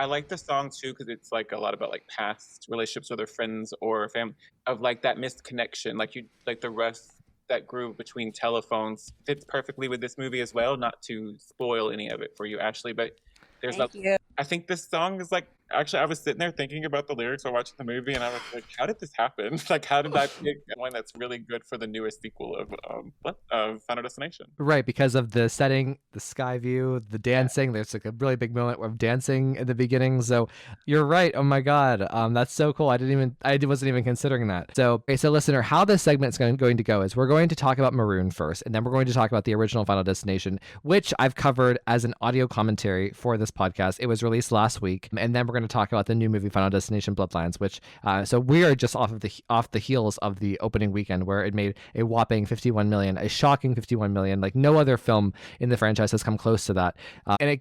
like the song too, because it's like a lot about like past relationships with their friends or family, of like that missed connection. Like the rust that grew between telephones fits perfectly with this movie as well. Not to spoil any of it for you, Ashley, but Thank you. I think this song is like, actually, I was sitting there thinking about the lyrics while watching the movie, and I was like, how did this happen? Like, how did I pick one that's really good for the newest sequel of Final Destination? Right, because of the setting, the sky view, the dancing. Yeah. There's like a really big moment of dancing in the beginning. So you're right. Oh my God, that's so cool. I wasn't even considering that. So, okay, so listener, how this segment is going to go is we're going to talk about Maroon first, and then we're going to talk about the original Final Destination, which I've covered as an audio commentary for this podcast. It was released last week, and then we're going to talk about the new movie Final Destination Bloodlines, which so we are just off the heels of the opening weekend, where it made a whopping 51 million, a shocking 51 million. Like no other film in the franchise has come close to that, and it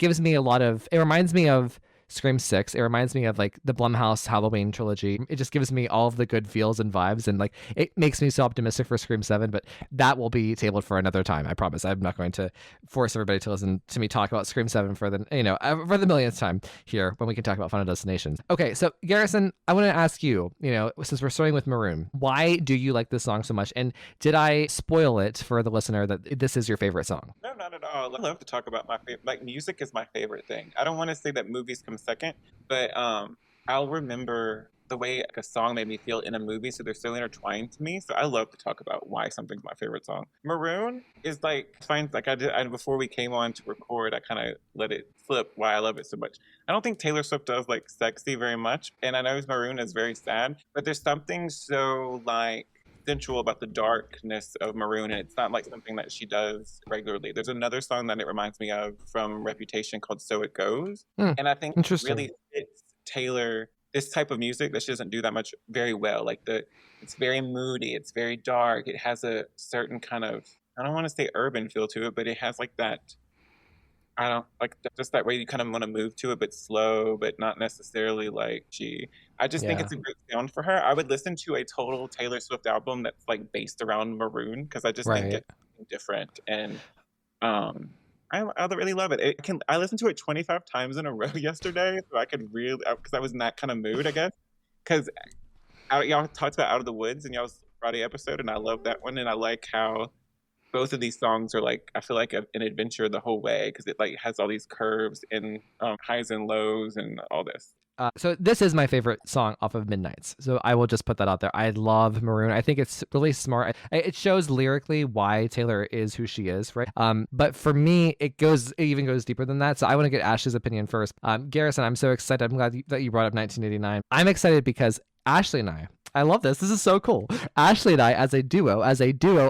reminds me of Scream 6. It reminds me of like the Blumhouse Halloween trilogy. It just gives me all of the good feels and vibes, and like it makes me so optimistic for Scream 7, but that will be tabled for another time. I promise. I'm not going to force everybody to listen to me talk about Scream 7 for the millionth time here when we can talk about Final Destination. Okay, so Garrison, I want to ask you, since we're starting with Maroon, why do you like this song so much? And did I spoil it for the listener that this is your favorite song? No, not at all. I love to talk about my favorite. Like, music is my favorite thing. I don't want to say that movies come second, but I'll remember the way like a song made me feel in a movie, so they're so intertwined to me. So I love to talk about why something's my favorite song. Maroon is before we came on to record, I kind of let it slip why I love it so much. I don't think Taylor Swift does like sexy very much, and I know Maroon is very sad, but there's something so like sensual about the darkness of Maroon, and it's not like something that she does regularly. There's another song that it reminds me of from Reputation called So It Goes, and I think it really fits Taylor, this type of music that she doesn't do that much, very well. Like it's very moody, it's very dark, it has a certain kind of, I don't want to say urban feel to it, but it has like that, I don't like just that way you kind of want to move to it, but slow, but not necessarily like I just think it's a great sound for her. I would listen to a total Taylor Swift album that's like based around Maroon, because I just think it's different, and I really love it. I listened to it 25 times in a row yesterday, so I could really, because I was in that kind of mood, I guess. Because y'all talked about Out of the Woods in y'all's Friday episode, and I love that one, and I like how both of these songs are like, I feel like an adventure the whole way, because it like has all these curves and highs and lows and all this. So this is my favorite song off of Midnights. So I will just put that out there. I love Maroon. I think it's really smart. It shows lyrically why Taylor is who she is, right? But for me, it even goes deeper than that. So I want to get Ashley's opinion first. Garrison, I'm so excited. I'm glad that you brought up 1989. I'm excited because Ashley and I love this. This is so cool. Ashley and I, as a duo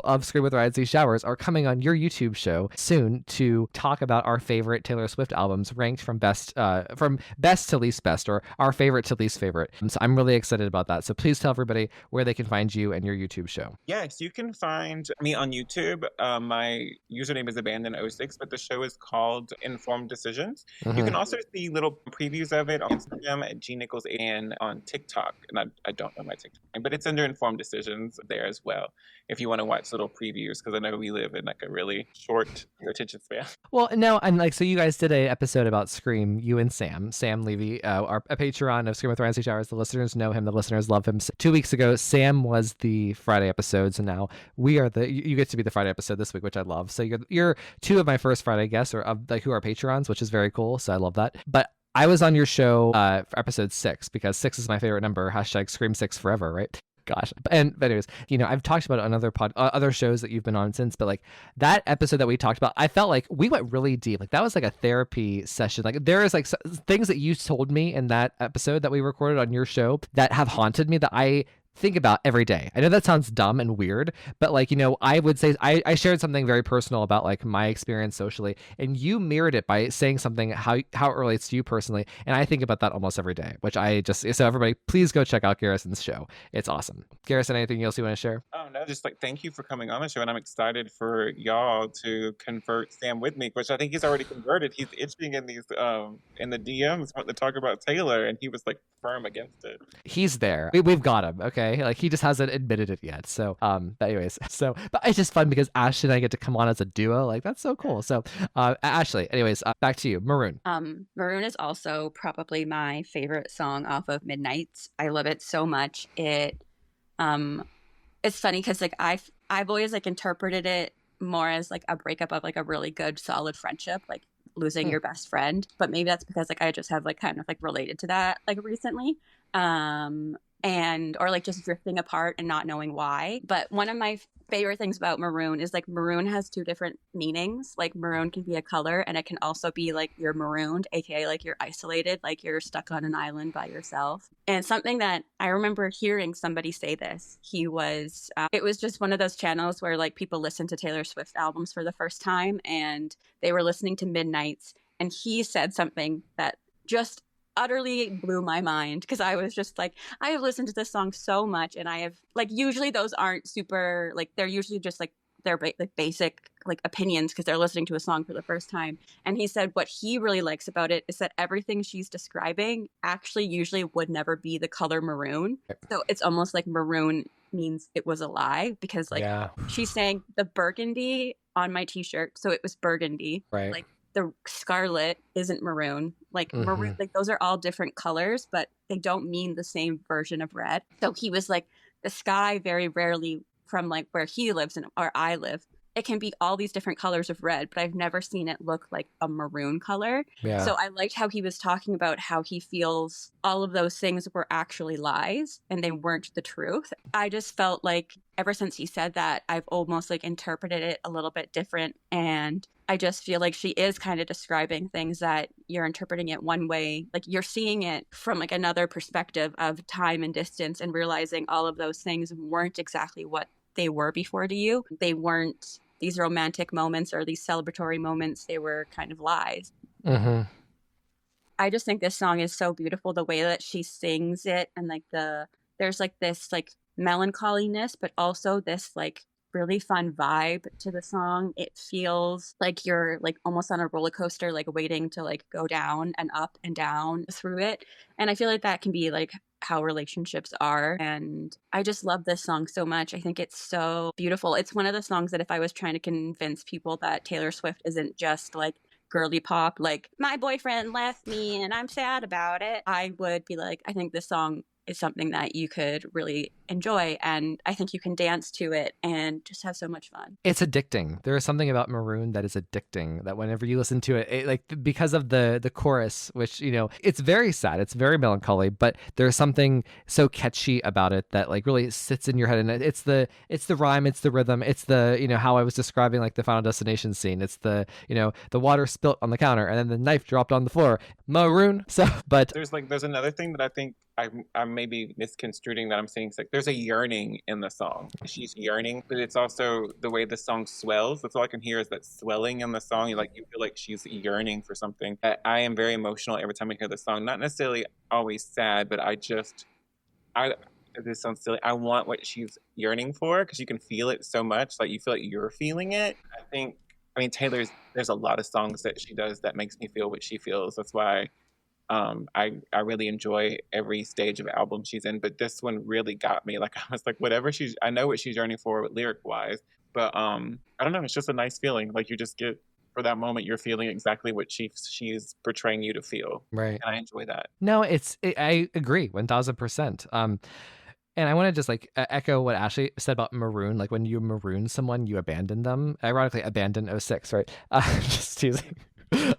of Scream with Ryan C. Showers, are coming on your YouTube show soon to talk about our favorite Taylor Swift albums, ranked from best to least best, or our favorite to least favorite. So I'm really excited about that. So please tell everybody where they can find you and your YouTube show. Yes, you can find me on YouTube. My username is Abandon06, but the show is called Informed Decisions. Mm-hmm. You can also see little previews of it on Instagram at G Nichols and on TikTok. And I don't know my TikTok But it's under Informed Decisions there as well, if you want to watch little previews, because I know we live in like a really short attention span. Well, no, and like, so you guys did a episode about Scream, you and Sam Levy, a Patreon of Scream with Ryan C. Showers. The listeners know him, the listeners love him. 2 weeks ago, Sam was the Friday episode, so now we are you get to be the Friday episode this week, which I love. So you're two of my first Friday guests, or of like who are Patrons, which is very cool. So I love that. But I was on your show for episode 6 because 6 is my favorite number. Hashtag Scream 6 forever, right? Gosh. But anyways, I've talked about it on other shows that you've been on since, but like that episode that we talked about, I felt like we went really deep. Like that was like a therapy session. Like there is like things that you told me in that episode that we recorded on your show that have haunted me that I think about every day. I know that sounds dumb and weird, but like, I would say I shared something very personal about like my experience socially, and you mirrored it by saying something how it relates to you personally. And I think about that almost every day, which so everybody, please go check out Garrison's show. It's awesome. Garrison, anything else you want to share? Oh no, just like thank you for coming on the show, and I'm excited for y'all to convert Sam with me, which I think he's already converted. He's itching in these in the DMs wanting to talk about Taylor, and he was like firm against it. He's there. We've got him. Okay, like he just hasn't admitted it yet. So but anyways, but it's just fun because Ashley and I get to come on as a duo. Like that's so cool. So Ashley, anyways, back to you. Maroon. Maroon is also probably my favorite song off of Midnight's. I love it so much. It's funny because like I've always like interpreted it more as like a breakup of like a really good solid friendship, like losing your best friend. But maybe that's because like I just have like kind of like related to that like recently. Or like just drifting apart and not knowing why. But one of my favorite things about Maroon is like Maroon has 2 different meanings. Like Maroon can be a color, and it can also be like you're marooned, aka like you're isolated, like you're stuck on an island by yourself. And something that I remember hearing somebody say this, it was just one of those channels where like people listen to Taylor Swift albums for the first time, and they were listening to Midnight's, and he said something that just utterly blew my mind, because I was just like, I have listened to this song so much, and I have like, usually those aren't super like, they're usually just like they're like basic like opinions because they're listening to a song for the first time. And he said what he really likes about it is that everything she's describing actually usually would never be the color maroon. So it's almost like maroon means it was a lie, because like she's saying the burgundy on my t-shirt, so it was burgundy, right? Like the scarlet isn't maroon, like maroon, like those are all different colors, but they don't mean the same version of red. So he was like, the sky very rarely, from like where he lives and or I live, it can be all these different colors of red, but I've never seen it look like a maroon color. Yeah. So I liked how he was talking about how he feels all of those things were actually lies and they weren't the truth. I just felt like ever since he said that, I've almost like interpreted it a little bit different. And I just feel like she is kind of describing things that you're interpreting it one way, like you're seeing it from like another perspective of time and distance, and realizing all of those things weren't exactly what they were before to you. They weren't these romantic moments or these celebratory moments. They were kind of lies. I just think this song is so beautiful, the way that she sings it, and like there's like this like melancholiness, but also this like really fun vibe to the song. It feels like you're like almost on a roller coaster, like waiting to like go down and up and down through it. And I feel like that can be like how relationships are. And I just love this song so much. I think it's so beautiful. It's one of the songs that if I was trying to convince people that Taylor Swift isn't just like girly pop, like my boyfriend left me and I'm sad about it, I would be like, I think this song is something that you could really enjoy, and I think you can dance to it and just have so much fun. It's addicting. There is something about Maroon that is addicting, that whenever you listen to it, like because of the chorus, which, you know, it's very sad, it's very melancholy, but there's something so catchy about it that like really sits in your head. And it's the rhyme, it's the rhythm, it's the, you know, how I was describing like the Final Destination scene. It's the, you know, the water spilt on the counter and then the knife dropped on the floor. Maroon. So, but there's another thing that I think I'm maybe misconstruing that I'm saying. It's like there's a yearning in the song. She's yearning, but it's also the way the song swells. That's all I can hear is that swelling in the song. You feel like she's yearning for something. I am very emotional every time I hear the song. Not necessarily always sad, but this sounds silly. I want what she's yearning for, because you can feel it so much. Like you feel like you're feeling it. I mean, there's a lot of songs that she does that makes me feel what she feels. That's why I really enjoy every stage of album she's in, but this one really got me. Like I was like, whatever I know what she's yearning for lyric wise, but I don't know. It's just a nice feeling. Like you just get for that moment, you're feeling exactly what she's portraying you to feel, Right. and I enjoy that. No, I agree 1000%. And I want to just like echo what Ashley said about Maroon. Like when you maroon someone, you abandon them. Ironically, abandon '06, right? Just teasing.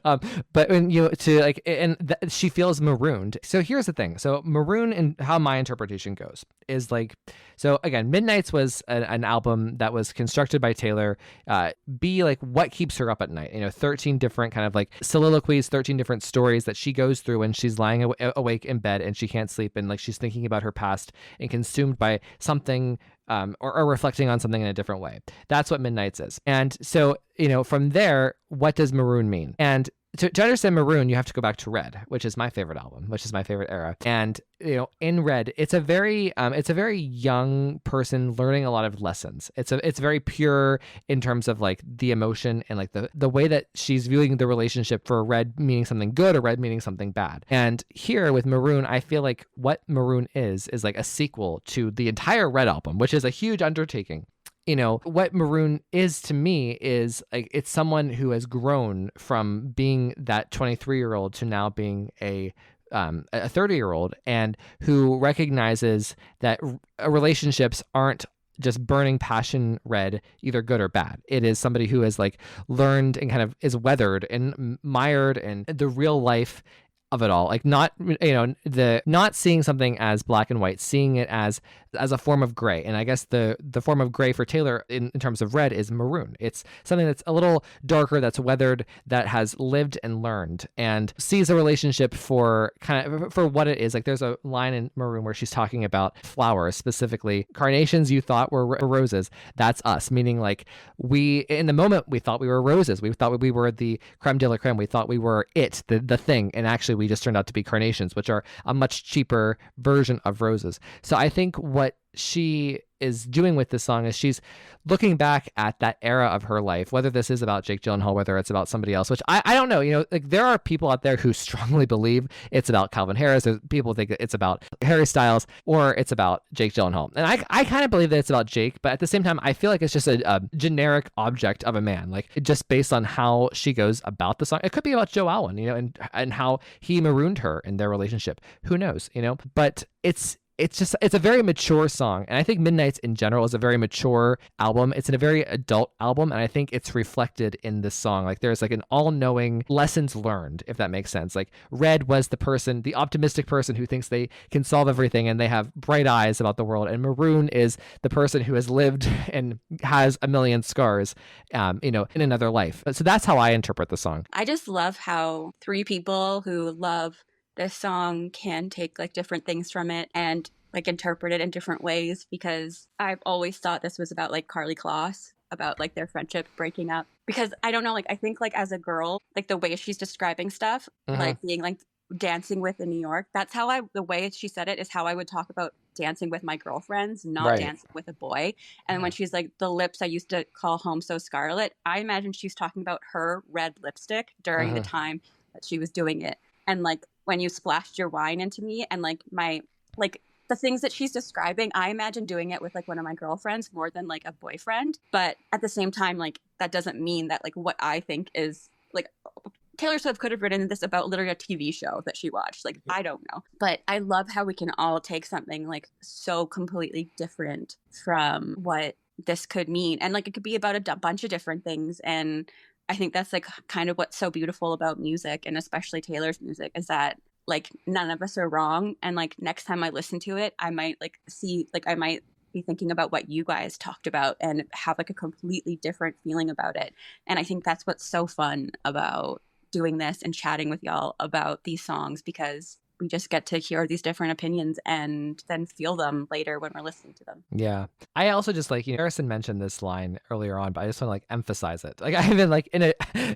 But when you to like, and she feels marooned. So here's the thing. So Maroon, and how my interpretation goes is like, so again, Midnights was an album that was constructed by Taylor. Be like what keeps her up at night. 13 different kind of like soliloquies, 13 different stories that she goes through when she's lying awake in bed and she can't sleep, and like she's thinking about her past and consumed by something. Or reflecting on something in a different way. That's what Midnights is. And so, from there, what does Maroon mean? And to understand Maroon, you have to go back to Red, which is my favorite album, which is my favorite era. And in Red, it's a very young person learning a lot of lessons. It's very pure in terms of like the emotion and like the way that she's viewing the relationship, for Red meaning something good or Red meaning something bad. And here with Maroon, I feel like what Maroon is like a sequel to the entire Red album, which is a huge undertaking. What Maroon is to me is like it's someone who has grown from being that 23-year-old to now being a 30-year-old, and who recognizes that relationships aren't just burning passion red, either good or bad. It is somebody who has like learned and kind of is weathered and mired in the real life of it all, like not not seeing something as black and white, seeing it as a form of gray. And I guess the form of gray for Taylor in terms of Red is Maroon. It's something that's a little darker, that's weathered, that has lived and learned, and sees a relationship for what it is. Like there's a line in Maroon where she's talking about flowers, specifically carnations you thought were roses. That's us, meaning like we in the moment we thought we were roses, we thought we were the creme de la creme, we thought we were the thing, and actually we just turned out to be carnations, which are a much cheaper version of roses. So I think what she is doing with this song is she's looking back at that era of her life, whether this is about Jake Gyllenhaal, whether it's about somebody else, which I don't know. Like there are people out there who strongly believe it's about Calvin Harris. There's people think that it's about Harry Styles or it's about Jake Gyllenhaal. And I kind of believe that it's about Jake, but at the same time, I feel like it's just a generic object of a man, like just based on how she goes about the song. It could be about Joe Alwyn, and how he marooned her in their relationship. Who knows, but it's a very mature song. And I think Midnights in general is a very mature album. It's a very adult album. And I think it's reflected in this song. Like there's like an all-knowing lessons learned, if that makes sense. Like Red was the optimistic person who thinks they can solve everything and they have bright eyes about the world. And Maroon is the person who has lived and has a million scars, in another life. So that's how I interpret the song. I just love how three people who love this song can take like different things from it and like interpret it in different ways, because I've always thought this was about like Carly Kloss, about like their friendship breaking up, because I don't know, like I think like as a girl, like the way she's describing stuff, like being like dancing with in New York, that's how the way she said it is how I would talk about dancing with my girlfriends, not dancing with a boy. And when she's like, the lips I used to call home so scarlet, I imagine she's talking about her red lipstick during the time that she was doing it. And like when you splashed your wine into me, and like the things that she's describing, I imagine doing it with like one of my girlfriends more than like a boyfriend. But at the same time, like that doesn't mean that like what I think is like Taylor Swift could have written this about literally a TV show that she watched. Like, I don't know. But I love how we can all take something like so completely different from what this could mean. And like it could be about a bunch of different things. And I think that's like kind of what's so beautiful about music, and especially Taylor's music, is that like none of us are wrong. And like next time I listen to it, I might like see, like I might be thinking about what you guys talked about and have like a completely different feeling about it. And I think that's what's so fun about doing this and chatting with y'all about these songs, because we just get to hear these different opinions and then feel them later when we're listening to them. Yeah. I also just like, Garrison mentioned this line earlier on, but I just want to like emphasize it. Like I've been like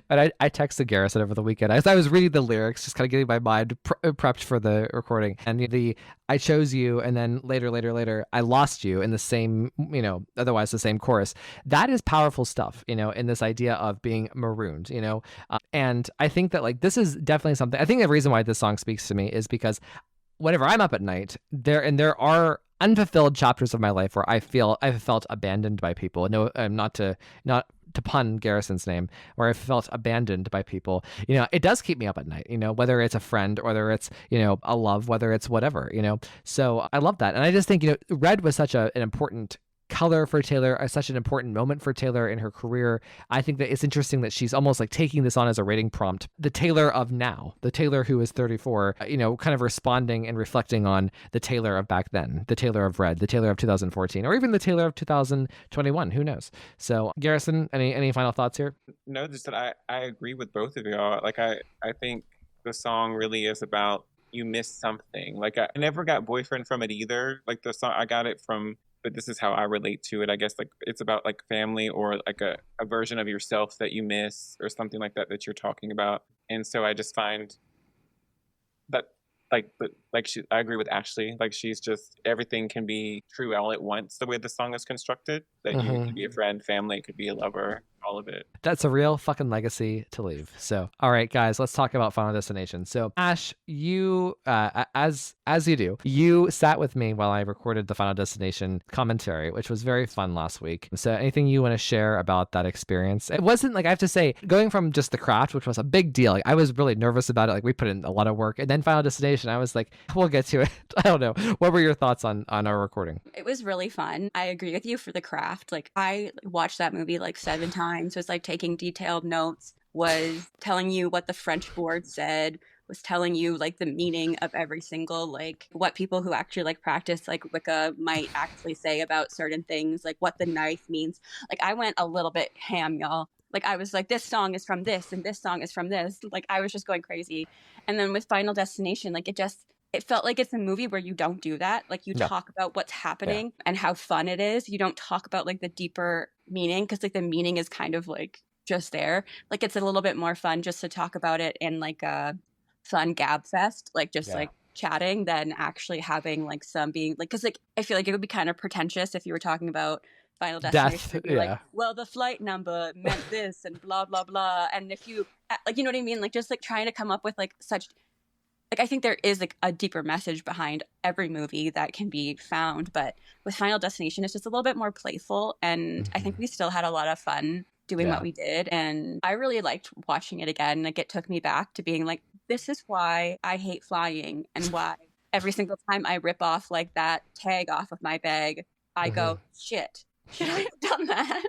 but I texted Garrison over the weekend as I was reading the lyrics, just kind of getting my mind prepped for the recording. And I chose you, and then later, I lost you in the same, otherwise the same chorus. That is powerful stuff, in this idea of being marooned, and I think that like this is definitely something. I think the reason why this song speaks to me is because whenever I'm up at night, there are unfulfilled chapters of my life where I've felt abandoned by people. No, not to pun Garrison's name, where I felt abandoned by people. It does keep me up at night. Whether it's a friend, whether it's a love, whether it's whatever. So I love that, and I just think Red was such an important color for Taylor, such an important moment for Taylor in her career. I think that it's interesting that she's almost like taking this on as a rating prompt. The Taylor of now, the Taylor who is 34, kind of responding and reflecting on the Taylor of back then, the Taylor of Red, the Taylor of 2014, or even the Taylor of 2021. Who knows? So, Garrison, any final thoughts here? No, just that I agree with both of y'all. Like I think the song really is about you missed something. Like I never got boyfriend from it either. Like the song, I got it from, but this is how I relate to it. I guess like it's about like family or like a version of yourself that you miss or something like that you're talking about. And so I just find that I agree with Ashley. Like she's just, everything can be true all at once the way the song is constructed. That you could be a friend, family, it could be a lover, all of it. That's a real fucking legacy to leave. So, all right, guys, let's talk about Final Destination. So, Ash, you, as you do, you sat with me while I recorded the Final Destination commentary, which was very fun last week. So, anything you want to share about that experience? It wasn't like, I have to say, going from just the craft, which was a big deal. Like, I was really nervous about it. Like, we put in a lot of work, and then Final Destination, I was like, we'll get to it. I don't know. What were your thoughts on our recording? It was really fun. I agree with you for the craft. Like I watched that movie like 7 times, was like taking detailed notes, was telling you what the French board said, was telling you like the meaning of every single, like what people who actually like practice like Wicca might actually say about certain things, like what the knife means. Like I went a little bit ham, y'all. Like I was like, this song is from this and this song is from this. Like I was just going crazy. And then with Final Destination, like it felt like it's a movie where you don't do that. Like you talk about what's happening and how fun it is. You don't talk about like the deeper meaning, because like the meaning is kind of like just there. Like it's a little bit more fun just to talk about it in like a fun gab fest, like just like chatting, than actually having like some being like, because like I feel like it would be kind of pretentious if you were talking about Final Destination. Death, like, well, the flight number meant this and blah blah blah. And if you like, you know what I mean? Like just like trying to come up with like such. Like, I think there is like a deeper message behind every movie that can be found, but with Final Destination, it's just a little bit more playful, and I think we still had a lot of fun doing what we did, and I really liked watching it again. Like, it took me back to being like, this is why I hate flying, and why every single time I rip off like that tag off of my bag, I go, shit, should I have done that?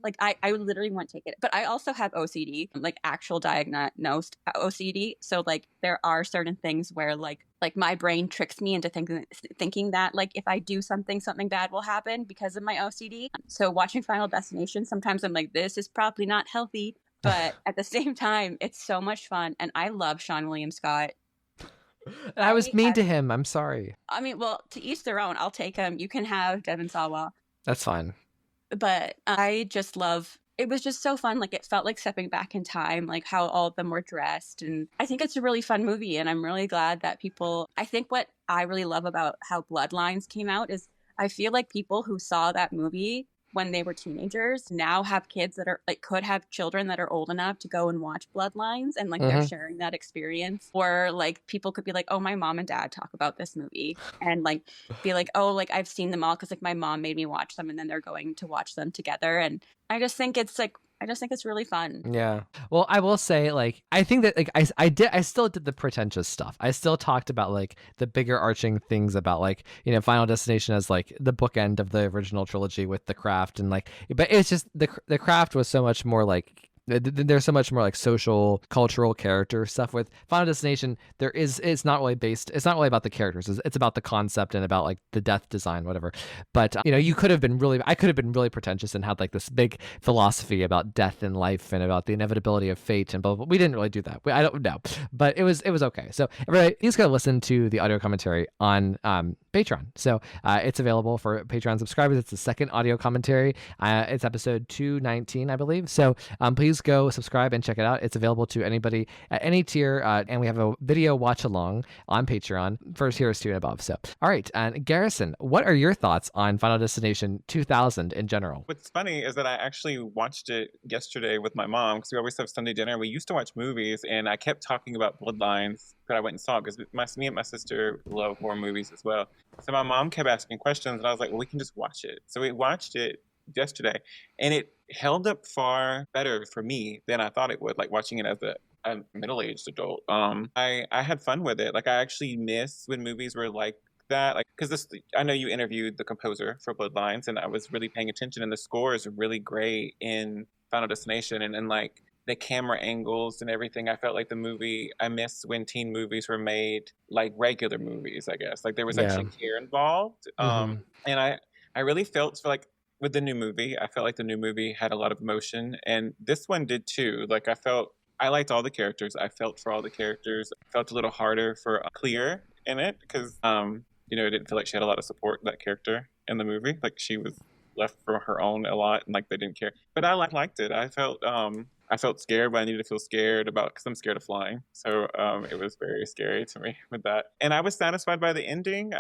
Like I literally won't take it, but I also have OCD, like actual diagnosed OCD. So like there are certain things where like my brain tricks me into thinking that like if I do something bad will happen because of my OCD. So watching Final Destination, sometimes I'm like, this is probably not healthy, but at the same time, it's so much fun, and I love Sean William Scott. I was mean to him. I'm sorry. I mean, well, to each their own. I'll take him. You can have Devon Sawa. That's fine. But I just love, it was just so fun. Like it felt like stepping back in time, like how all of them were dressed. And I think it's a really fun movie. And I'm really glad that I think what I really love about how Bloodlines came out is I feel like people who saw that movie when they were teenagers now have kids that are like, could have children that are old enough to go and watch Bloodlines, and like they're sharing that experience. Or like people could be like, oh, my mom and dad talk about this movie, and like be like, oh, like I've seen them all because like my mom made me watch them, and then they're going to watch them together. And I just think it's really fun. Yeah. Well, I will say, like, I think that, like, I still did the pretentious stuff. I still talked about, like, the bigger arching things about, like, Final Destination as, like, the bookend of the original trilogy with the craft. And, like, but it's just, the craft was so much more, like, there's so much more like social, cultural character stuff. With Final Destination, it's not really about the characters. It's about the concept and about like the death design, whatever. But I could have been really pretentious and had like this big philosophy about death and life and about the inevitability of fate and blah, blah, blah. We didn't really do that. I don't know, but it was okay. So everybody, you just gotta listen to the audio commentary on Patreon. So it's available for Patreon subscribers. It's the second audio commentary. It's episode 219, I believe. So please please go subscribe and check it out. It's available to anybody at any tier, and we have a video watch along on Patreon for tiers 2 and above. So, all right, and Garrison, what are your thoughts on Final Destination 2000 in general? What's funny is that I actually watched it yesterday with my mom because we always have Sunday dinner. We used to watch movies, and I kept talking about Bloodlines that I went and saw because me and my sister love horror movies as well. So my mom kept asking questions, and I was like, well, we can just watch it. So we watched it yesterday, and it held up far better for me than I thought it would, like watching it as a middle-aged adult. I had fun with it. Like, I actually miss when movies were like that, like, because I know you interviewed the composer for Bloodlines, and I was really paying attention, and the score is really great in Final Destination, and like the camera angles and everything. I felt like the movie, I miss when teen movies were made like regular movies, I guess. Like, there was actually care involved. And I really felt for like with the new movie, I felt like the new movie had a lot of emotion, and this one did too. Like, I liked all the characters. I felt for all the characters. I felt a little harder for Clear in it because I didn't feel like she had a lot of support, that character in the movie. Like, she was left for her own a lot, and like they didn't care. But I liked it. I felt scared, but I needed to feel scared because I'm scared of flying. So it was very scary to me with that. And I was satisfied by the ending.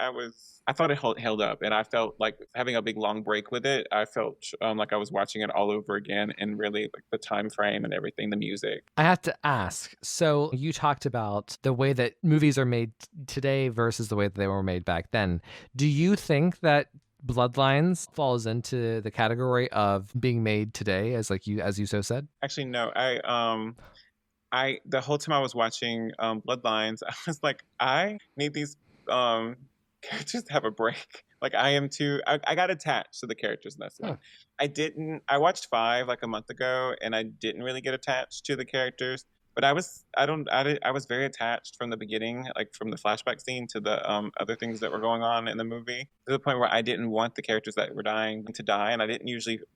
I thought it held up, and I felt like having a big long break with it. I felt like I was watching it all over again, and really like the time frame and everything, the music. I have to ask, so you talked about the way that movies are made today versus the way that they were made back then. Do you think that Bloodlines falls into the category of being made today, as you so said? Actually, no. I the whole time I was watching Bloodlines, I was like, I need these characters to have a break. Like, I got attached to the characters in this one. I watched 5 like a month ago, and I didn't really get attached to the characters. But I was very attached from the beginning, like from the flashback scene to the other things that were going on in the movie, to the point where I didn't want the characters that were dying to die, and I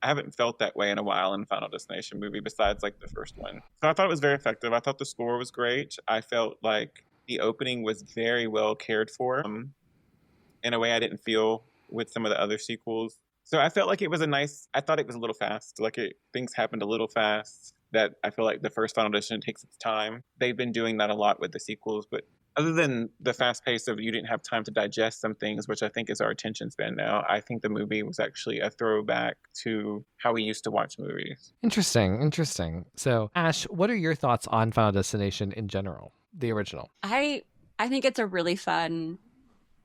haven't felt that way in a while in Final Destination movie, besides like the first one. So I thought it was very effective. I thought the score was great. I felt like the opening was very well cared for, in a way I didn't feel with some of the other sequels. So I felt like I thought it was a little fast. Like, things happened a little fast. That I feel like the first Final Destination takes its time. They've been doing that a lot with the sequels, but other than the fast pace of you didn't have time to digest some things, which I think is our attention span now, I think the movie was actually a throwback to how we used to watch movies. Interesting. So, Ash, what are your thoughts on Final Destination in general, the original? I think it's a really fun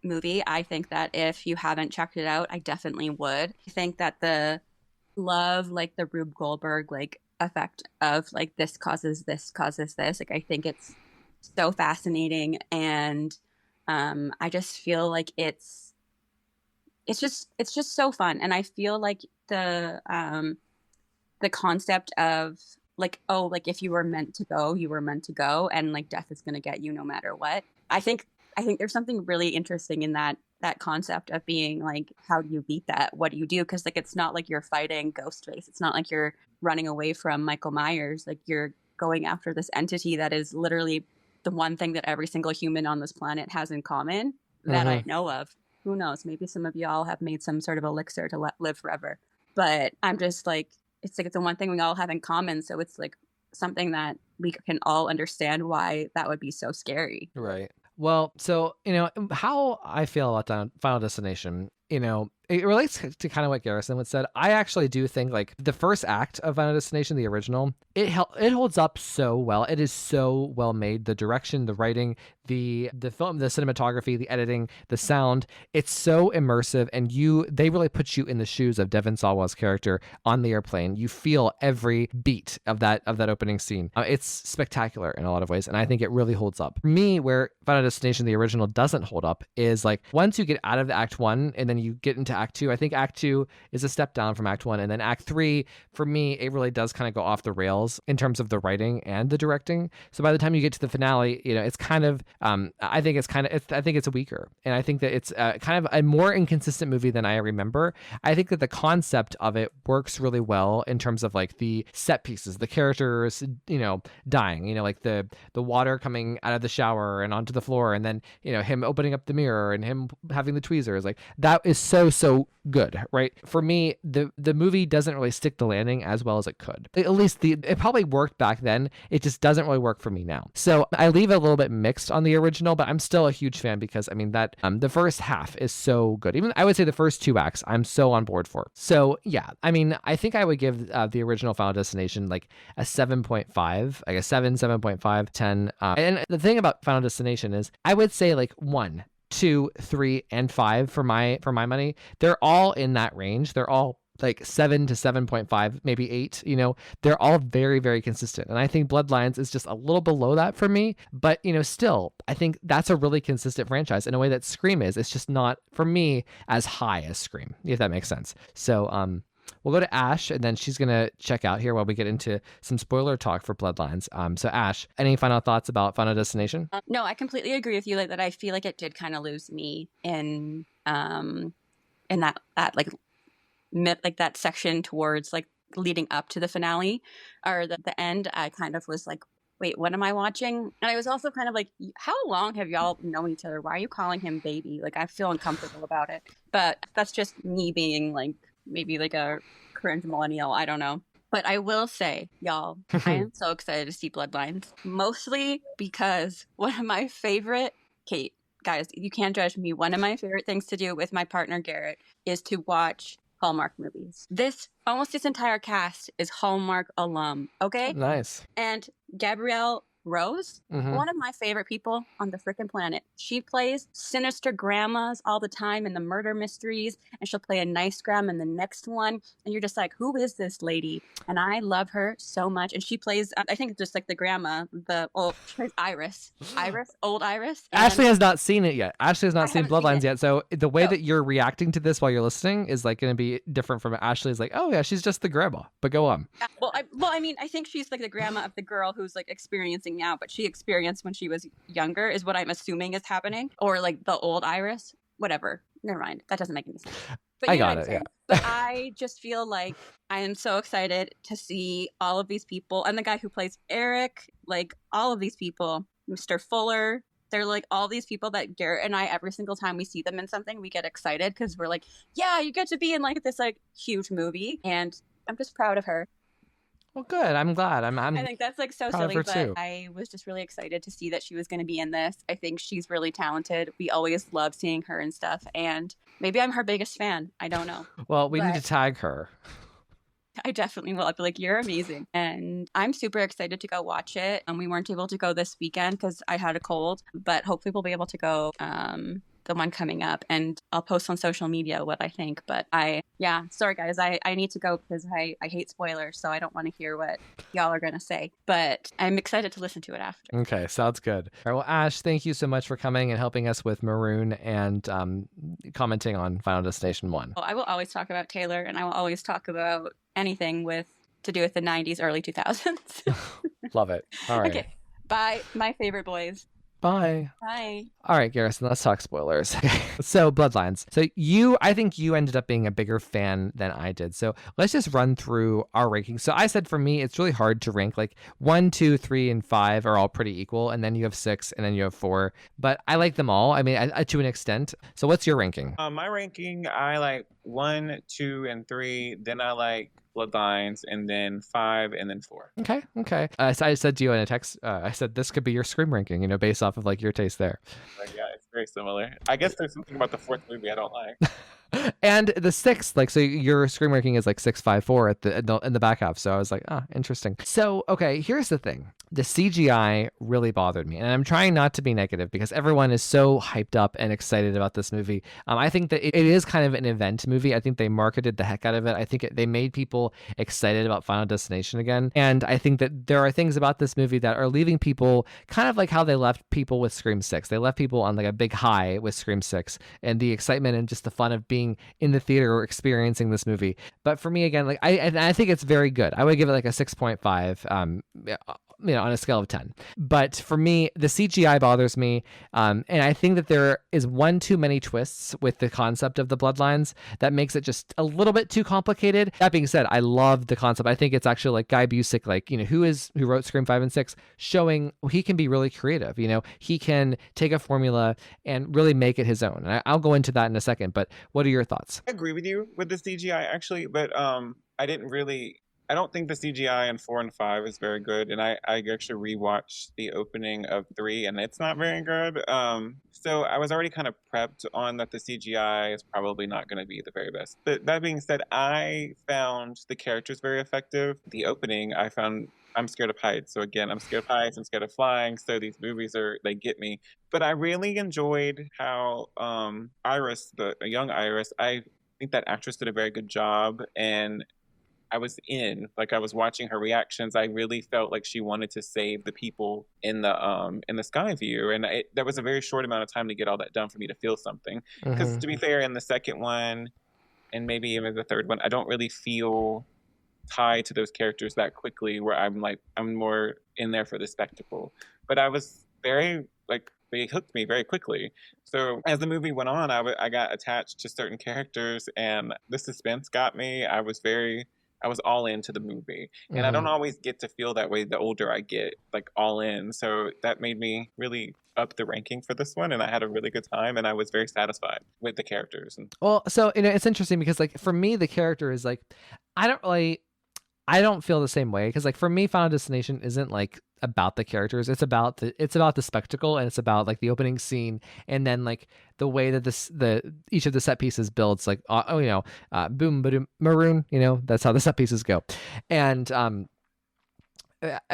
movie. I think that if you haven't checked it out, I definitely would. I think that the love, like the Rube Goldberg, like effect of like this causes this. Like, I think it's so fascinating, and I just feel like it's just so fun, and I feel like the concept of like, oh, like if you were meant to go, you were meant to go, and like death is gonna get you no matter what. I think there's something really interesting in that concept of being like, how do you beat that? What do you do? Because like, it's not like you're fighting Ghostface. It's not like you're running away from Michael Myers. Like, you're going after this entity that is literally the one thing that every single human on this planet has in common that I know of. Who knows? Maybe some of y'all have made some sort of elixir to live forever. But I'm just like, it's the one thing we all have in common. So it's like something that we can all understand why that would be so scary. Right. Well, so, how I feel about Final Destination, it relates to kind of what Garrison would said. I actually do think like the first act of Final Destination, the original, it holds up so well. It is so well made. The direction, the writing, the film, the cinematography, the editing, the sound. It's so immersive, and they really put you in the shoes of Devon Sawa's character on the airplane. You feel every beat of that opening scene. It's spectacular in a lot of ways, and I think it really holds up. For me, where Final Destination, the original, doesn't hold up is like once you get out of the Act 1 and then you get into Act 2. I think Act 2 is a step down from Act 1, and then Act 3, for me, it really does kind of go off the rails in terms of the writing and the directing. So by the time you get to the finale, it's kind of I think it's weaker, and I think that it's kind of a more inconsistent movie than I remember. I think that the concept of it works really well in terms of like the set pieces, the characters, dying, like the water coming out of the shower and onto the floor, and then him opening up the mirror and him having the tweezers. Like, that is so so good, right? For me, the movie doesn't really stick the landing as well as it could. At least it probably worked back then. It just doesn't really work for me now. So I leave it a little bit mixed on the original, but I'm still a huge fan because I mean that the first half is so good. Even I would say the first 2 acts I'm so on board for. So yeah, I mean I think I would give the original Final Destination like a 7.5, like a 7.5, 10. And the thing about Final Destination is I would say like 1, 2, 3, and 5 for my money. They're all in that range. They're all like 7 to 7.5, maybe 8. You know, they're all very, very consistent. And I think Bloodlines is just a little below that for me. But you know, still, I think that's a really consistent franchise in a way that Scream is. It's just not for me as high as Scream, if that makes sense. So we'll go to Ash, and then she's going to check out here while we get into some spoiler talk for Bloodlines. So Ash, any final thoughts about Final Destination? No, I completely agree with you. Like that, I feel like it did kind of lose me in that like like that section towards like leading up to the finale or the end. I kind of was like, wait, what am I watching? And I was also kind of like, how long have y'all known each other? Why are you calling him baby? Like I feel uncomfortable about it. But that's just me being like maybe like a cringe millennial. I don't know. But I will say, y'all, I am so excited to see Bloodlines. Mostly because one of my favorite, Kate, guys, you can't judge me. One of my favorite things to do with my partner, Garrett, is to watch Hallmark movies. Almost this entire cast is Hallmark alum, okay? Nice. And Gabrielle Rose, one of my favorite people on the freaking planet. She plays sinister grandmas all the time in the murder mysteries, and she'll play a nice grandma in the next one. And you're just like, who is this lady? And I love her so much. And she plays, I think, just like the grandma, she plays Iris, old Iris. And Ashley has not seen it yet. Ashley has not seen Bloodlines yet. So the way No. that you're reacting to this while you're listening is like going to be different from Ashley's like, oh yeah, she's just the grandma. But go on. I mean, I think she's like the grandma of the girl who's like experiencing now, but she experienced when she was younger, is what I'm assuming is happening. Or like the old Iris, whatever. Never mind. That doesn't make any sense. But I got it. Yeah. But I just feel like I am so excited to see all of these people and the guy who plays Eric, like all of these people, Mr. Fuller. They're like all these people that Garrett and I, every single time we see them in something, we get excited because we're like, yeah, you get to be in like this like huge movie. And I'm just proud of her. Well, good. I'm glad. I think that's like so proud of silly, her, but too. I was just really excited to see that she was going to be in this. I think she's really talented. We always love seeing her and stuff. And maybe I'm her biggest fan. I don't know. Well, we need to But- tag her. I definitely will. I'll be like, you're amazing. And I'm super excited to go watch it. And we weren't able to go this weekend because I had a cold, but hopefully we'll be able to go the one coming up, and I'll post on social media what I think. But sorry guys, I need to go because I hate spoilers, so I don't want to hear what y'all are gonna say. But I'm excited to listen to it after. Okay, sounds good. All right, well, Ash, thank you so much for coming and helping us with Maroon and commenting on Final Destination 1. Well, I will always talk about Taylor, and I will always talk about anything to do with the 90s, early 2000s. Love it. All right. Okay, bye, my favorite boys. Bye. Bye. All right, Garrison, let's talk spoilers. Okay. So Bloodlines. So I think you ended up being a bigger fan than I did. So let's just run through our rankings. So I said for me, it's really hard to rank. Like 1, 2, 3, and 5 are all pretty equal. And then you have 6 and then you have 4. But I like them all. I mean, to an extent. So what's your ranking? My ranking, I like 1, 2, and 3. Then I like Bloodlines, and then 5, and then 4. Okay. So I said to you in a text, I said this could be your Scream ranking, based off of like your taste there. But yeah, it's very similar. I guess there's something about the 4th movie I don't like. And the 6th, like, so your Scream ranking is like 654 in the back half. So I was like, interesting. So, okay, here's the thing. The CGI really bothered me. And I'm trying not to be negative because everyone is so hyped up and excited about this movie. I think that it is kind of an event movie. I think they marketed the heck out of it. I think they made people excited about Final Destination again. And I think that there are things about this movie that are leaving people kind of like how they left people with Scream 6. They left people on like a big high with Scream 6 and the excitement and just the fun of being in the theater or experiencing this movie. But for me, again, like I think it's very good. I would give it like a 6.5. on a scale of 10. But for me, the CGI bothers me. And I think that there is one too many twists with the concept of the bloodlines that makes it just a little bit too complicated. That being said, I love the concept. I think it's actually like Guy Busick, like, who wrote Scream 5 and 6, showing he can be really creative. He can take a formula and really make it his own. And I'll go into that in a second. But what are your thoughts? I agree with you with the CGI actually, but I don't think the CGI in 4 and 5 is very good, and I actually rewatched the opening of 3, and it's not very good. So I was already kind of prepped on that the CGI is probably not going to be the very best. But that being said, I found the characters very effective. The opening, I'm scared of heights. So again, I'm scared of heights, I'm scared of flying. So these movies they get me. But I really enjoyed how Iris, the young Iris, I think that actress did a very good job, and I was I was watching her reactions. I really felt like she wanted to save the people in the sky view, and that was a very short amount of time to get all that done for me to feel something. Because to be fair, in the second one, and maybe even the third one, I don't really feel tied to those characters that quickly. Where I'm more in there for the spectacle. But I was very they hooked me very quickly. So as the movie went on, I got attached to certain characters, and the suspense got me. I was all into the movie. And I don't always get to feel that way the older I get, like all in. So that made me really up the ranking for this one. And I had a really good time, and I was very satisfied with the characters. Well, so, it's interesting because for me, the character is I don't feel the same way. Cause for me, Final Destination isn't about the characters. It's about the spectacle, and it's about the opening scene, and then the way that each of the set pieces builds, boom, boom, Maroon, that's how the set pieces go. And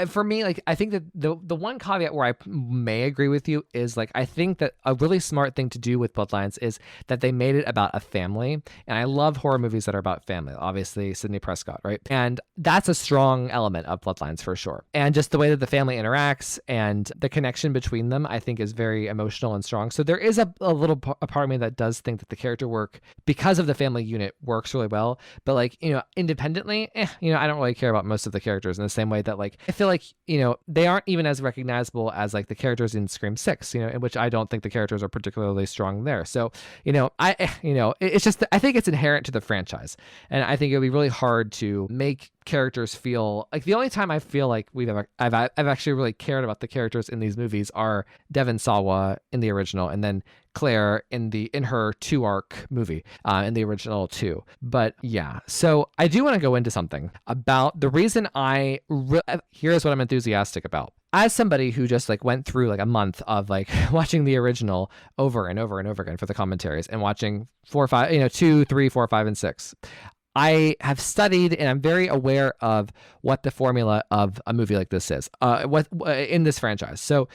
for me, I think that the one caveat where I may agree with you is I think that a really smart thing to do with Bloodlines is that they made it about a family. And I love horror movies that are about family, obviously Sidney Prescott, right? And that's a strong element of Bloodlines for sure. And just the way that the family interacts and the connection between them, I think is very emotional and strong. So there is a part of me that does think that the character work, because of the family unit, works really well. But independently, I don't really care about most of the characters in the same way that I feel they aren't even as recognizable as the characters in Scream 6, in which I don't think the characters are particularly strong there. So, it's just, I think it's inherent to the franchise. And I think it'd be really hard to make characters feel the only time I feel I've actually really cared about the characters in these movies are Devon Sawa in the original, and then Claire in her 2-arc movie in the original 2. But yeah, so I do want to go into something about the reason here's what I'm enthusiastic about. As somebody who just went through a month of watching the original over and over and over again for the commentaries, and watching 4, 5, 2, 3, 4, 5, and 6. I have studied, and I'm very aware of what the formula of a movie like this is, in this franchise. So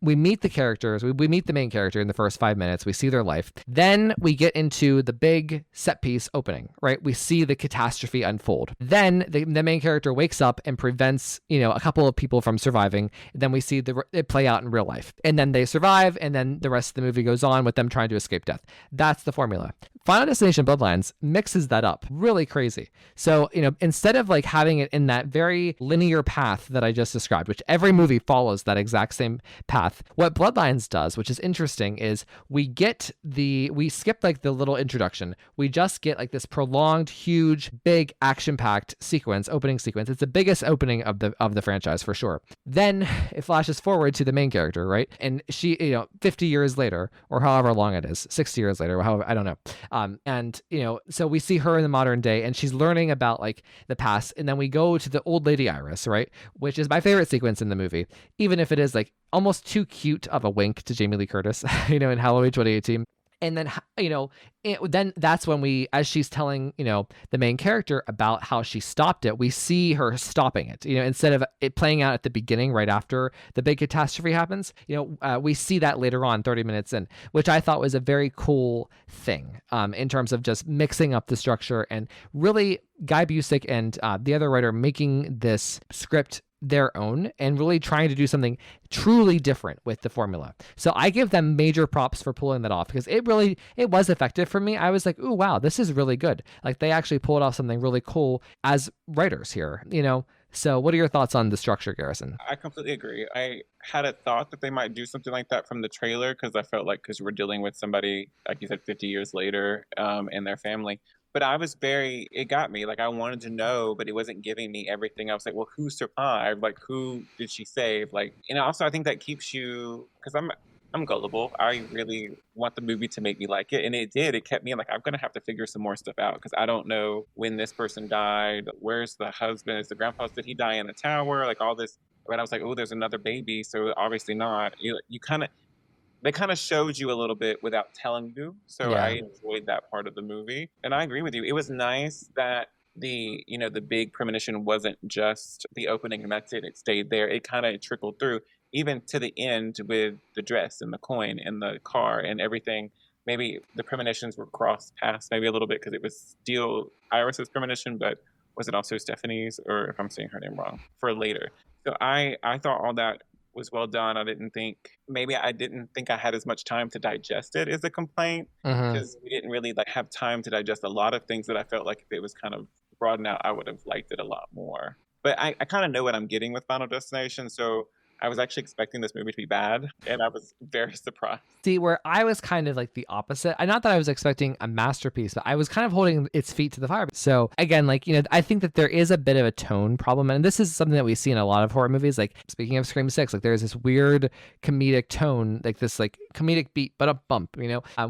we meet the characters, we meet the main character in the first 5 minutes, we see their life. Then we get into the big set piece opening, right? We see the catastrophe unfold. Then the main character wakes up and prevents, a couple of people from surviving. Then we see it play out in real life. And then they survive, and then the rest of the movie goes on with them trying to escape death. That's the formula. Final Destination Bloodlines mixes that up really crazy. So, instead of having it in that very linear path that I just described, which every movie follows that exact same path, what Bloodlines does, which is interesting, is we skip the little introduction. We just get this prolonged, huge, big action-packed opening sequence. It's the biggest opening of the franchise for sure. Then it flashes forward to the main character, right? And she, 50 years later, or however long it is, 60 years later, however, I don't know. So we see her in the modern day, and she's learning about the past. And then we go to the old lady Iris, right? Which is my favorite sequence in the movie, even if it is almost too cute of a wink to Jamie Lee Curtis, in Halloween 2018. And then, then that's when as she's telling, the main character about how she stopped it, we see her stopping it, instead of it playing out at the beginning, right after the big catastrophe happens, we see that later on 30 minutes in, which I thought was a very cool thing, in terms of just mixing up the structure, and really Guy Busick and the other writer making this script their own, and really trying to do something truly different with the formula. So I give them major props for pulling that off, because it was effective for me. I was like, ooh, wow, this is really good. They actually pulled off something really cool as writers here. So what are your thoughts on the structure, Garrison? I completely agree. I had a thought that they might do something like that from the trailer because I felt like because we're dealing with somebody, like you said, 50 years later and their family. But I was it got me. Like I wanted to know, but it wasn't giving me everything. I was like, well, who survived? Like who did she save? Like, also I think that keeps you, because I'm gullible. I really want the movie to make me like it. And it did. It kept me like, I'm going to have to figure some more stuff out because I don't know when this person died. Where's the husband? Is the grandpa? Did he die in the tower? Like all this. But I was like, oh, there's another baby. So obviously not. They kind of showed you a little bit without telling you. So Yeah. I enjoyed that part of the movie. And I agree with you. It was nice that the big premonition wasn't just the opening and that's it. It stayed there. It kind of trickled through even to the end with the dress and the coin and the car and everything. Maybe the premonitions were crossed paths maybe a little bit because it was still Iris's premonition, but was it also Stephanie's, or if I'm saying her name wrong, for later. So I thought all that was well done. I didn't think I had as much time to digest it as a complaint Mm-hmm. because we didn't really like have time to digest a lot of things that I felt like if it was kind of broadened out, I would have liked it a lot more. But I kind of know what I'm getting with Final Destination, so I was actually expecting this movie to be bad, and I was very surprised. See, where I was kind of like the opposite. Not that I was expecting a masterpiece, but I was kind of holding its feet to the fire. So again, like, I think that there is a bit of a tone problem. And this is something that we see in a lot of horror movies. Like speaking of Scream 6, like there's this weird comedic tone, like this like comedic beat, but a bump,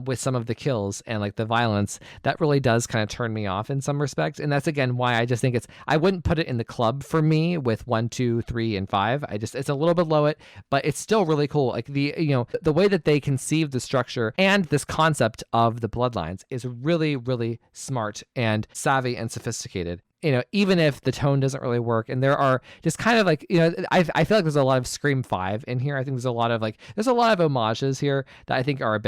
with some of the kills and like the violence that really does kind of turn me off in some respects. And that's again why I just think I wouldn't put it in the club for me with 1, 2, 3, and 5. It's a little bit below it, but it's still really cool. Like the way that they conceive the structure and this concept of the bloodlines is really, really smart and savvy and sophisticated. Even if the tone doesn't really work, and there are just kind of like, I feel like there's a lot of Scream 5 in here. I think there's a lot of homages here that I think are a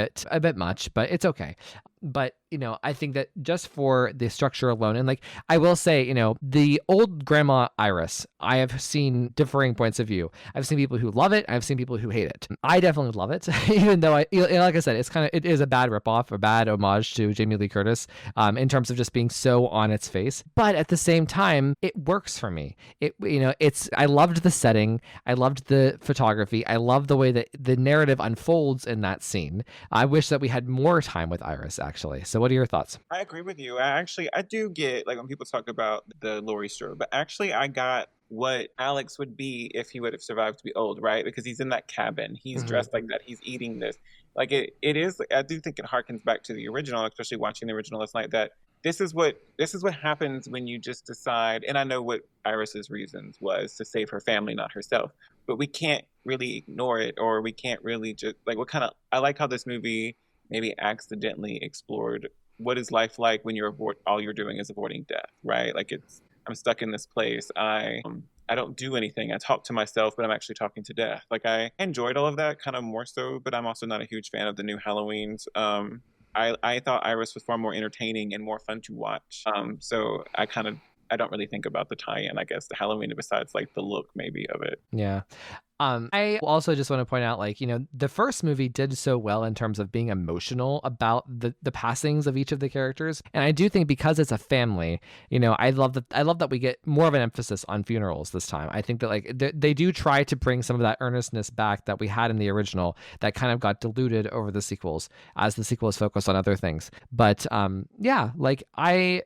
bit much, but it's okay. But, I think that just for the structure alone, and like, I will say, the old grandma Iris, I have seen differing points of view. I've seen people who love it. I've seen people who hate it. I definitely love it, even though like I said, it is a bad ripoff, a bad homage to Jamie Lee Curtis, in terms of just being so on its face. But at the same time, it works for me. I loved the setting. I loved the photography. I love the way that the narrative unfolds in that scene. I wish that we had more time with Iris, actually. So what are your thoughts? I agree with you. I do get like when people talk about the Laurie Strode, but actually I got what Alex would be if he would have survived to be old, right? Because he's in that cabin, he's dressed like that, he's eating this. Like it is. I do think it harkens back to the original, especially watching the original last night. That this is what happens when you just decide. And I know what Iris's reasons was to save her family, not herself. But we can't really ignore it, or we can't really just like what kind of. I like how this movie maybe accidentally explored what is life like when all you're doing is avoiding death, right? Like I'm stuck in this place. I don't do anything. I talk to myself, but I'm actually talking to death. Like I enjoyed all of that kind of more so, but I'm also not a huge fan of the new Halloweens. I thought Iris was far more entertaining and more fun to watch. So I don't really think about the tie-in, I guess, the Halloween besides like the look maybe of it. Yeah. I also just want to point out, like, the first movie did so well in terms of being emotional about the passings of each of the characters. And I do think because it's a family, I love that we get more of an emphasis on funerals this time. I think that like they do try to bring some of that earnestness back that we had in the original that kind of got diluted over the sequels as the sequels focused on other things. But yeah, like I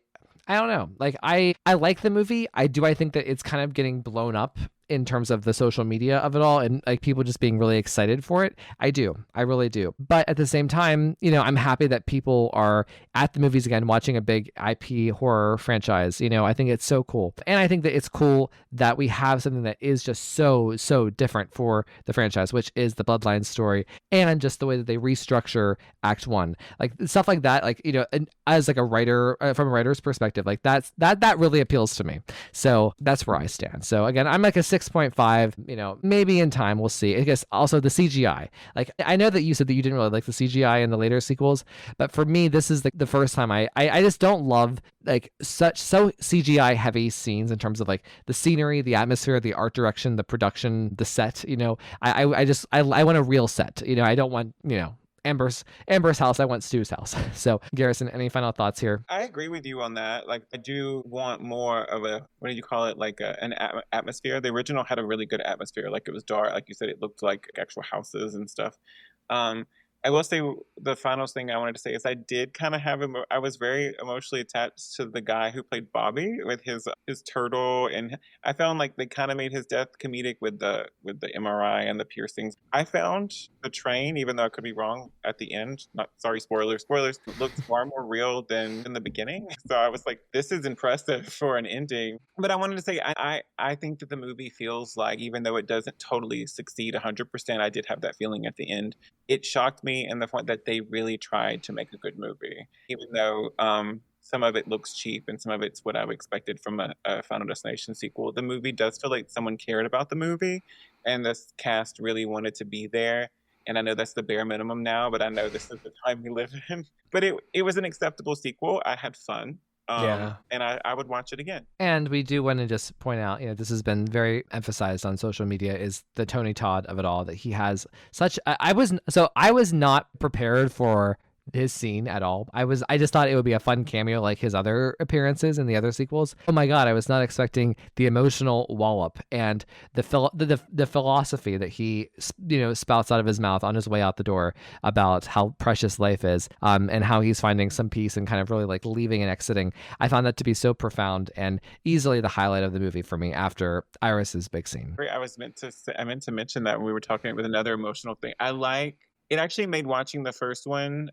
don't know. Like I like the movie. I think that it's kind of getting blown up in terms of the social media of it all and like people just being really excited for it. I really do. But at the same time, I'm happy that people are at the movies again, watching a big IP horror franchise. I think it's so cool. And I think that it's cool that we have something that is just so different for the franchise, which is the Bloodlines story and just the way that they restructure Act 1. Like stuff like that, like, and as like a writer, from a writer's perspective, like that really appeals to me. So that's where I stand. So again, I'm like a 6.5, maybe in time we'll see. I guess also the CGI. Like I know that you said that you didn't really like the CGI in the later sequels, but for me, this is the first time I just don't love like so CGI heavy scenes in terms of like the scenery, the atmosphere, the art direction, the production, the set. I want a real set. I don't want Amber's house. I want Stu's house. So, Garrison, any final thoughts here? I agree with you on that. Like, I do want more of a, what do you call it? Like an atmosphere. The original had a really good atmosphere. Like, it was dark. Like you said, it looked like actual houses and stuff. I will say the final thing I wanted to say is I did kind of have I was very emotionally attached to the guy who played Bobby with his turtle, and I found like they kind of made his death comedic with the MRI and the piercings. I found the train, even though I could be wrong at the end, not sorry, spoilers, looked far more real than in the beginning. So I was like, this is impressive for an ending. But I wanted to say I think that the movie feels like, even though it doesn't totally succeed 100%, I did have that feeling at the end. It shocked me in the point that they really tried to make a good movie, even though some of it looks cheap and some of it's what I expected from a Final Destination sequel. The movie does feel like someone cared about the movie, and this cast really wanted to be there. And I know that's the bare minimum now, but I know this is the time we live in. But it was an acceptable sequel. I had fun. And I would watch it again. And we do want to just point out, this has been very emphasized on social media, is the Tony Todd of it all, that he has such, I was not prepared for his scene at all. I just thought it would be a fun cameo like his other appearances in the other sequels. Oh my God, I was not expecting the emotional wallop and the philosophy that he spouts out of his mouth on his way out the door about how precious life is, and how he's finding some peace and kind of really like leaving and exiting. I found that to be so profound and easily the highlight of the movie for me after Iris's big scene. I meant to mention that when we were talking with another emotional thing. It actually made watching the first one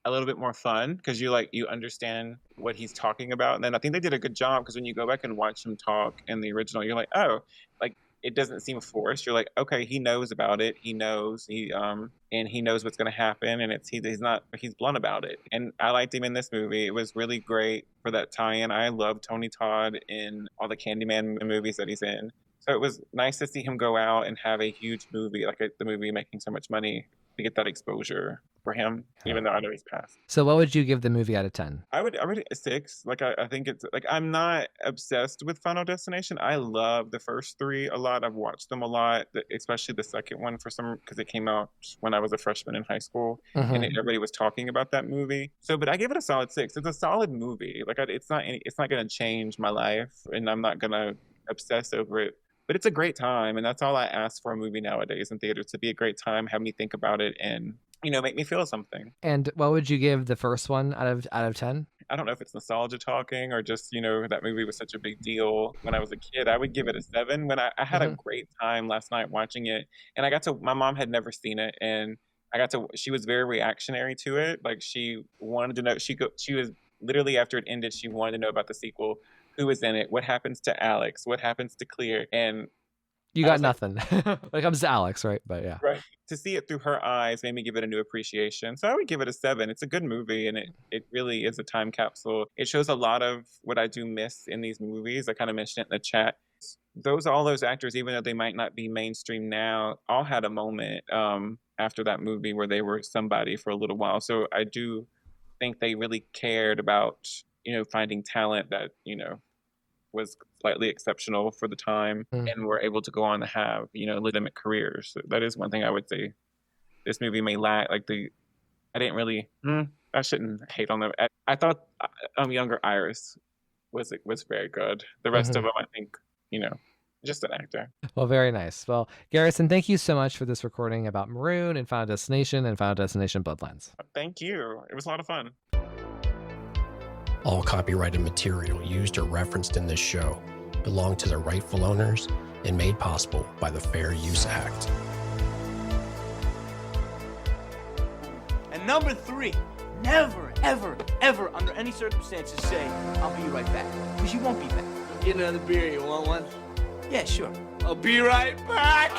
a little bit more fun, because you understand what he's talking about. And then I think they did a good job, because when you go back and watch him talk in the original, you're like, oh, like it doesn't seem forced. You're like, okay, he knows about it. He knows and he knows what's going to happen, and he's blunt about it. And I liked him in this movie. It was really great for that tie-in. I love Tony Todd in all the Candyman movies that he's in. So it was nice to see him go out and have a huge movie, like the movie making so much money, to get that exposure for him, even though I know he's passed. So what would you give the movie out of 10? I would a 6. Like I think it's like, I'm not obsessed with Final Destination. I love the first 3 a lot. I've watched them a lot, especially the second one because it came out when I was a freshman in high school, and everybody was talking about that movie. So, but I give it a solid 6. It's a solid movie. Like it's not going to change my life, and I'm not going to obsess over it. But it's a great time, and that's all I ask for a movie nowadays in theaters, to be a great time, have me think about it, and make me feel something. And what would you give the first one out of 10? I don't know if it's nostalgia talking or just, that movie was such a big deal when I was a kid. I would give it a 7. When I had a great time last night watching it, and my mom had never seen it, and she was very reactionary to it. Like, she wanted to know, she was literally, after it ended, she wanted to know about the sequel. Who was in it? What happens to Alex? What happens to Clear? And you got nothing when it comes to Alex, right? But yeah. Right. To see it through her eyes made me give it a new appreciation. So I would give it a 7. It's a good movie, and it really is a time capsule. It shows a lot of what I do miss in these movies. I kind of mentioned it in the chat. All those actors, even though they might not be mainstream now, all had a moment after that movie where they were somebody for a little while. So I do think they really cared about finding talent that, was slightly exceptional for the time, and were able to go on to have, legitimate careers. So that is one thing I would say this movie may lack. Like I shouldn't hate on them. I thought younger Iris was very good. The rest of them, I think, just an actor. Well, very nice. Well, Garrison, thank you so much for this recording about Maroon and Final Destination and Final Destination Bloodlines. Thank you. It was a lot of fun. All copyrighted material used or referenced in this show belong to their rightful owners and made possible by the Fair Use Act. And number 3, never, ever, ever, under any circumstances say, I'll be right back. Because you won't be back. Get another beer, you want one? Yeah, sure. I'll be right back!